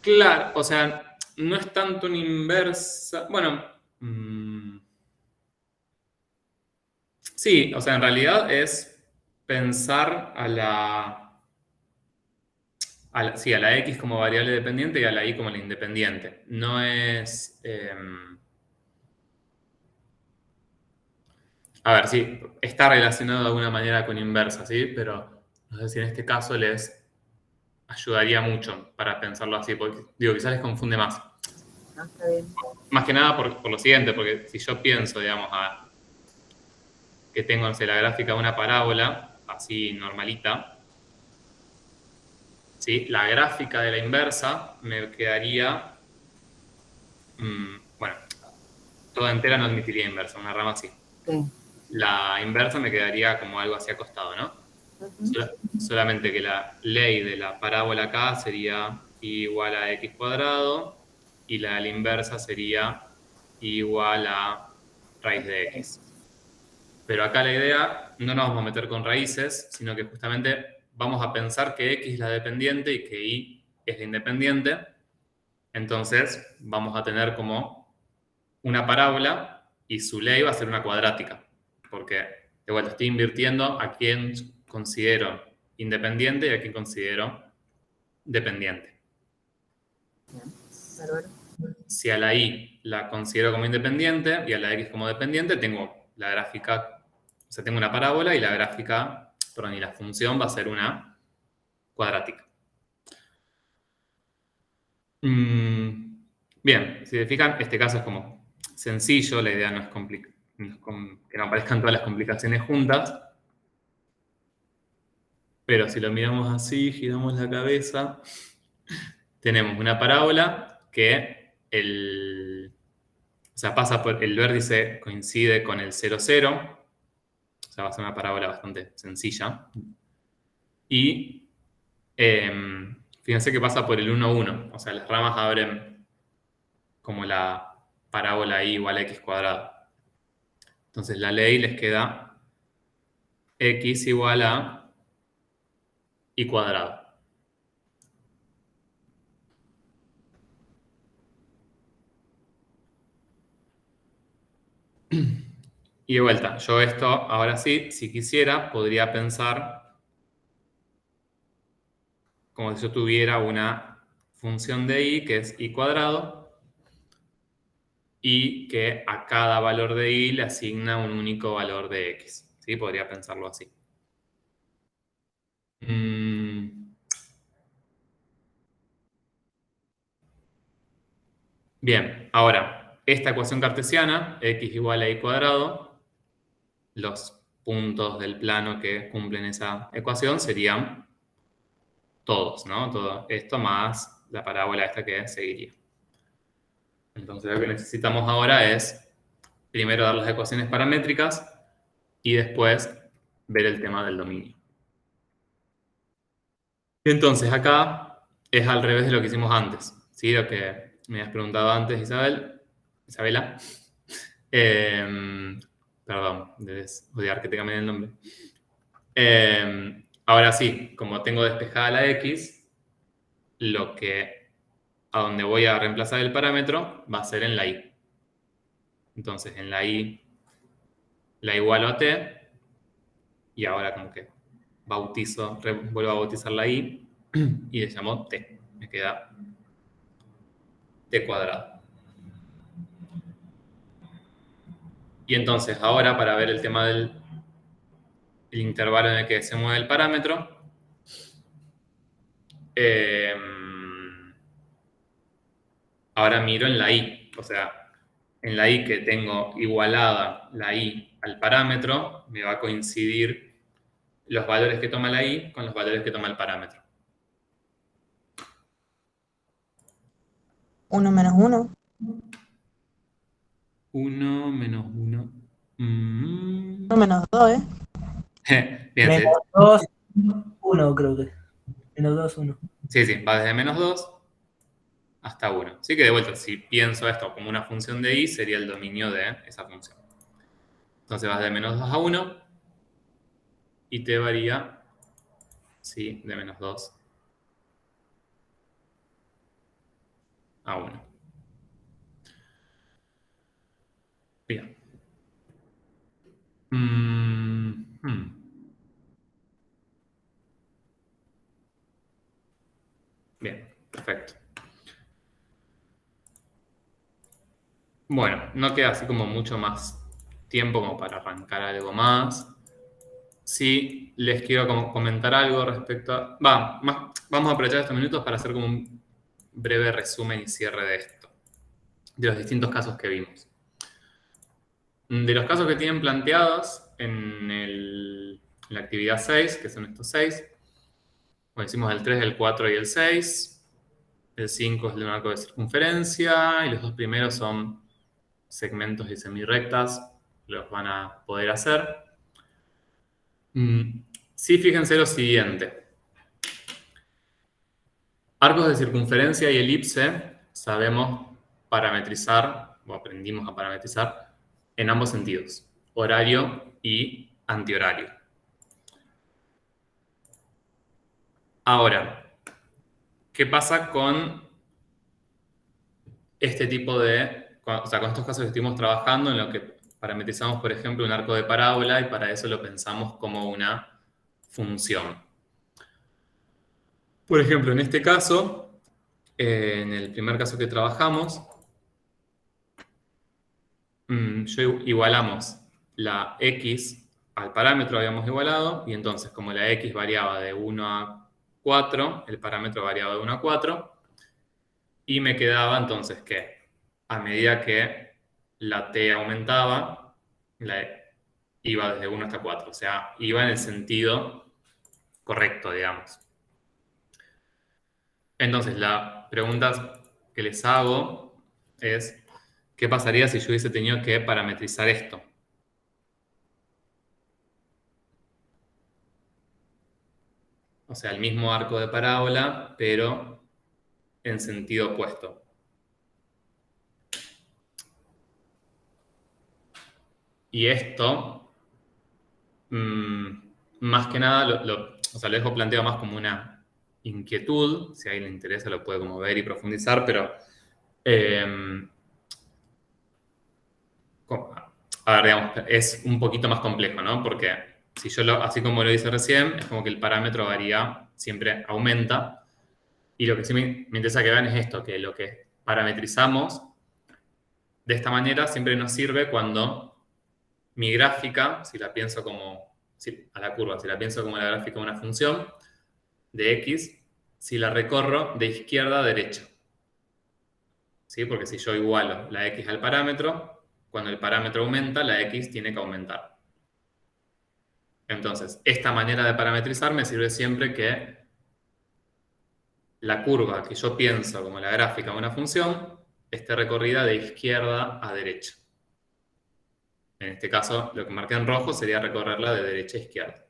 claro, o sea, no es tanto una inversa. Bueno, sí, o sea, en realidad es pensar sí, a la X como variable dependiente y a la Y como la independiente. No es... a ver, sí, está relacionado de alguna manera con inversa, ¿sí? Pero no sé si en este caso les ayudaría mucho para pensarlo así, porque digo, quizás les confunde más. Ah, está bien. Más que nada por lo siguiente, porque si yo pienso, digamos, que tengo, no sé, la gráfica de una parábola, así normalita, ¿sí? La gráfica de la inversa me quedaría, bueno, toda entera no admitiría inversa, una rama así. Sí. La inversa me quedaría como algo así acostado, ¿no? Solamente que la ley de la parábola acá sería igual a x cuadrado y la de la inversa sería igual a raíz de x. Pero acá la idea, no nos vamos a meter con raíces, sino que justamente vamos a pensar que x es la dependiente y que y es la independiente. Entonces vamos a tener como una parábola y su ley va a ser una cuadrática. Porque, de vuelta, estoy invirtiendo a quién considero independiente y a quién considero dependiente. Bárbaro. Si a la y la considero como independiente y a la x como dependiente, tengo la gráfica, o sea, tengo una parábola y la gráfica, perdón, y la función va a ser una cuadrática. Bien, si se fijan, este caso es como sencillo, la idea no es que no aparezcan todas las complicaciones juntas, pero si lo miramos así, giramos la cabeza, tenemos una parábola que o sea, pasa por el vértice, coincide con el 0, 0, o sea, va a ser una parábola bastante sencilla. Y fíjense que pasa por el 1, 1, o sea, las ramas abren como la parábola y igual a x cuadrado. Entonces la ley les queda x igual a y cuadrado. Y de vuelta, yo esto, ahora sí, si quisiera, podría pensar como si yo tuviera una función de y, que es y cuadrado, y que a cada valor de y le asigna un único valor de x. ¿Sí? Podría pensarlo así. Bien, ahora, esta ecuación cartesiana, x igual a y cuadrado, los puntos del plano que cumplen esa ecuación serían todos, ¿no? Todo esto más la parábola esta que seguiría. Entonces lo que necesitamos ahora es primero dar las ecuaciones paramétricas y después ver el tema del dominio. Y entonces acá es al revés de lo que hicimos antes, ¿sí? Lo que me habías preguntado antes, Isabela. Perdón, debes odiar que te cambien el nombre. Ahora sí, como tengo despejada la x, a donde voy a reemplazar el parámetro va a ser en la y. Entonces, en la y la igualo a t, y ahora como que vuelvo a bautizar la y, y le llamo t. Me queda t cuadrado. Y entonces, ahora para ver el tema del intervalo en el que se mueve el parámetro, ahora miro en la y, o sea, en la y que tengo igualada la y al parámetro, me va a coincidir los valores que toma la y con los valores que toma el parámetro. 1 menos 1. 1 menos 1. 1 menos 2, ¿eh? Bien, Menos 2, 1 creo que. Menos 2, 1. sí, va desde menos 2 hasta 1. Así que de vuelta, si pienso esto como una función de y, sería el dominio de esa función. Entonces vas de menos 2 a 1 y te varía, sí, de menos 2 a 1. Bien. Bien, perfecto. Bueno, no queda así como mucho más tiempo como para arrancar algo más. Sí, les quiero comentar algo respecto a... vamos a aprovechar estos minutos para hacer como un breve resumen y cierre de esto, de los distintos casos que vimos. De los casos que tienen planteados en la actividad 6, que son estos 6, bueno, hicimos el 3, el 4 y el 6. El 5 es el de un arco de circunferencia y los dos primeros son segmentos y semirrectas, los van a poder hacer. Sí, fíjense lo siguiente. Arcos de circunferencia y elipse sabemos parametrizar, o aprendimos a parametrizar, en ambos sentidos, horario y antihorario. Ahora, ¿qué pasa con este tipo de... o sea, con estos casos que estuvimos trabajando en lo que parametrizamos, por ejemplo, un arco de parábola y para eso lo pensamos como una función? Por ejemplo, en este caso, en el primer caso que trabajamos, igualamos la x al parámetro, habíamos igualado, y entonces como la x variaba de 1 a 4, el parámetro variaba de 1 a 4, y me quedaba entonces que a medida que la t aumentaba, iba desde 1 hasta 4, o sea, iba en el sentido correcto, digamos. Entonces, la pregunta que les hago es, ¿qué pasaría si yo hubiese tenido que parametrizar esto? O sea, el mismo arco de parábola, pero en sentido opuesto. Y esto, más que nada, o sea, lo dejo planteado más como una inquietud. Si a alguien le interesa, lo puede como ver y profundizar, pero... a ver, digamos, es un poquito más complejo, ¿no? Porque si yo así como lo hice recién, es como que el parámetro varía, siempre aumenta. Y lo que sí me interesa que vean es esto, que lo que parametrizamos de esta manera siempre nos sirve cuando mi gráfica, si la pienso como, a la curva, si la pienso como la gráfica de una función de x, si la recorro de izquierda a derecha. ¿Sí? Porque si yo igualo la x al parámetro, cuando el parámetro aumenta, la x tiene que aumentar. Entonces, esta manera de parametrizar me sirve siempre que la curva que yo pienso como la gráfica de una función esté recorrida de izquierda a derecha. En este caso, lo que marqué en rojo sería recorrerla de derecha a izquierda.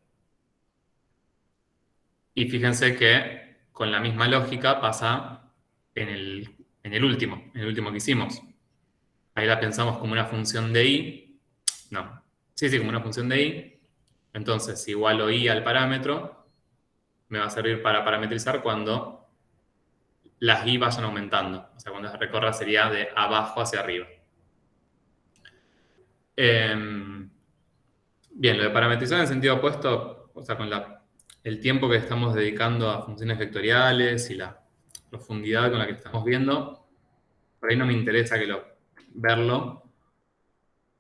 Y fíjense que con la misma lógica pasa en el último que hicimos. Ahí la pensamos como una función de y. No. Sí, como una función de y. Entonces, si igualo y al parámetro, me va a servir para parametrizar cuando las y vayan aumentando. O sea, cuando se recorra sería de abajo hacia arriba. Bien, lo de parametrizar en sentido opuesto, o sea, con el tiempo que estamos dedicando a funciones vectoriales y la profundidad con la que estamos viendo, por ahí no me interesa verlo.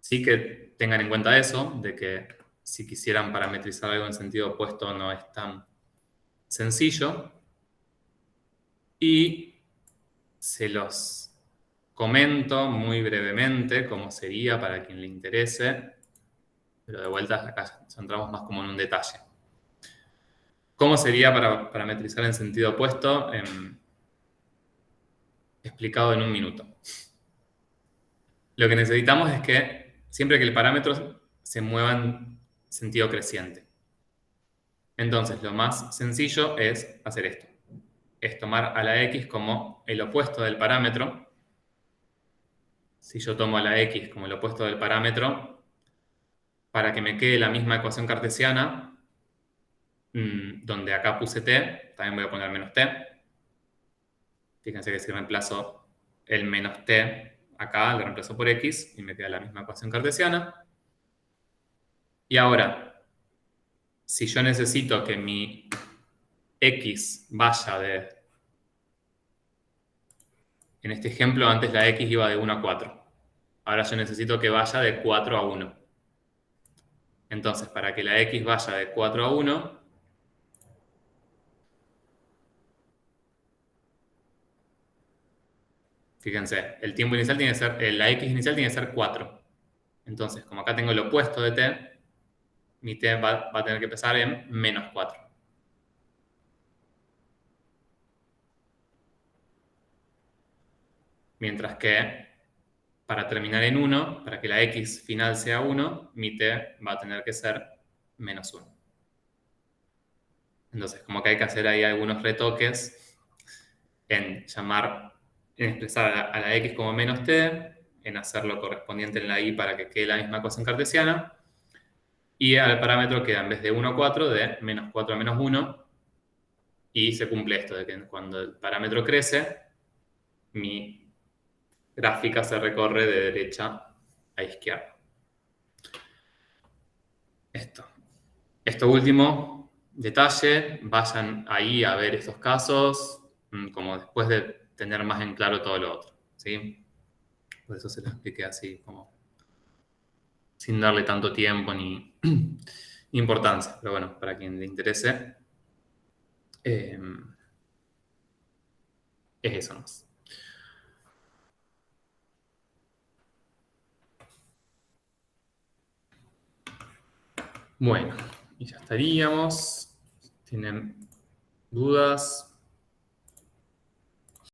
Sí que tengan en cuenta eso, de que si quisieran parametrizar algo en sentido opuesto no es tan sencillo. Y se los comento muy brevemente cómo sería para quien le interese, pero de vuelta acá entramos más como en un detalle. ¿Cómo sería para parametrizar en sentido opuesto? Explicado en un minuto. Lo que necesitamos es que siempre que el parámetro se mueva en sentido creciente. Entonces, lo más sencillo es hacer esto. es tomar a la x como el opuesto del parámetro. Si yo tomo a la x como el opuesto del parámetro, para que me quede la misma ecuación cartesiana, donde acá puse t, también voy a poner menos t. Fíjense que si reemplazo el menos t acá, lo reemplazo por x y me queda la misma ecuación cartesiana. Y ahora, si yo necesito que mi x vaya de... En este ejemplo, antes la x iba de 1 a 4. Ahora yo necesito que vaya de 4 a 1. Entonces, para que la x vaya de 4 a 1, fíjense, el tiempo inicial tiene que ser, la x inicial tiene que ser 4. Entonces, como acá tengo el opuesto de t, mi t va a tener que pesar en menos 4. Mientras que para terminar en 1, para que la x final sea 1, mi t va a tener que ser menos 1. Entonces, como que hay que hacer ahí algunos retoques en expresar a la x como menos t, en hacerlo correspondiente en la y para que quede la misma ecuación cartesiana, y al parámetro queda en vez de 1 a 4, de menos 4 a menos 1, y se cumple esto, de que cuando el parámetro crece, mi gráfica se recorre de derecha a izquierda. Esto último detalle, vayan ahí a ver estos casos, como después de tener más en claro todo lo otro, ¿sí? Por eso se lo expliqué así, como sin darle tanto tiempo ni importancia. Pero bueno, para quien le interese, es eso nomás. Bueno, y ya estaríamos. ¿Tienen dudas?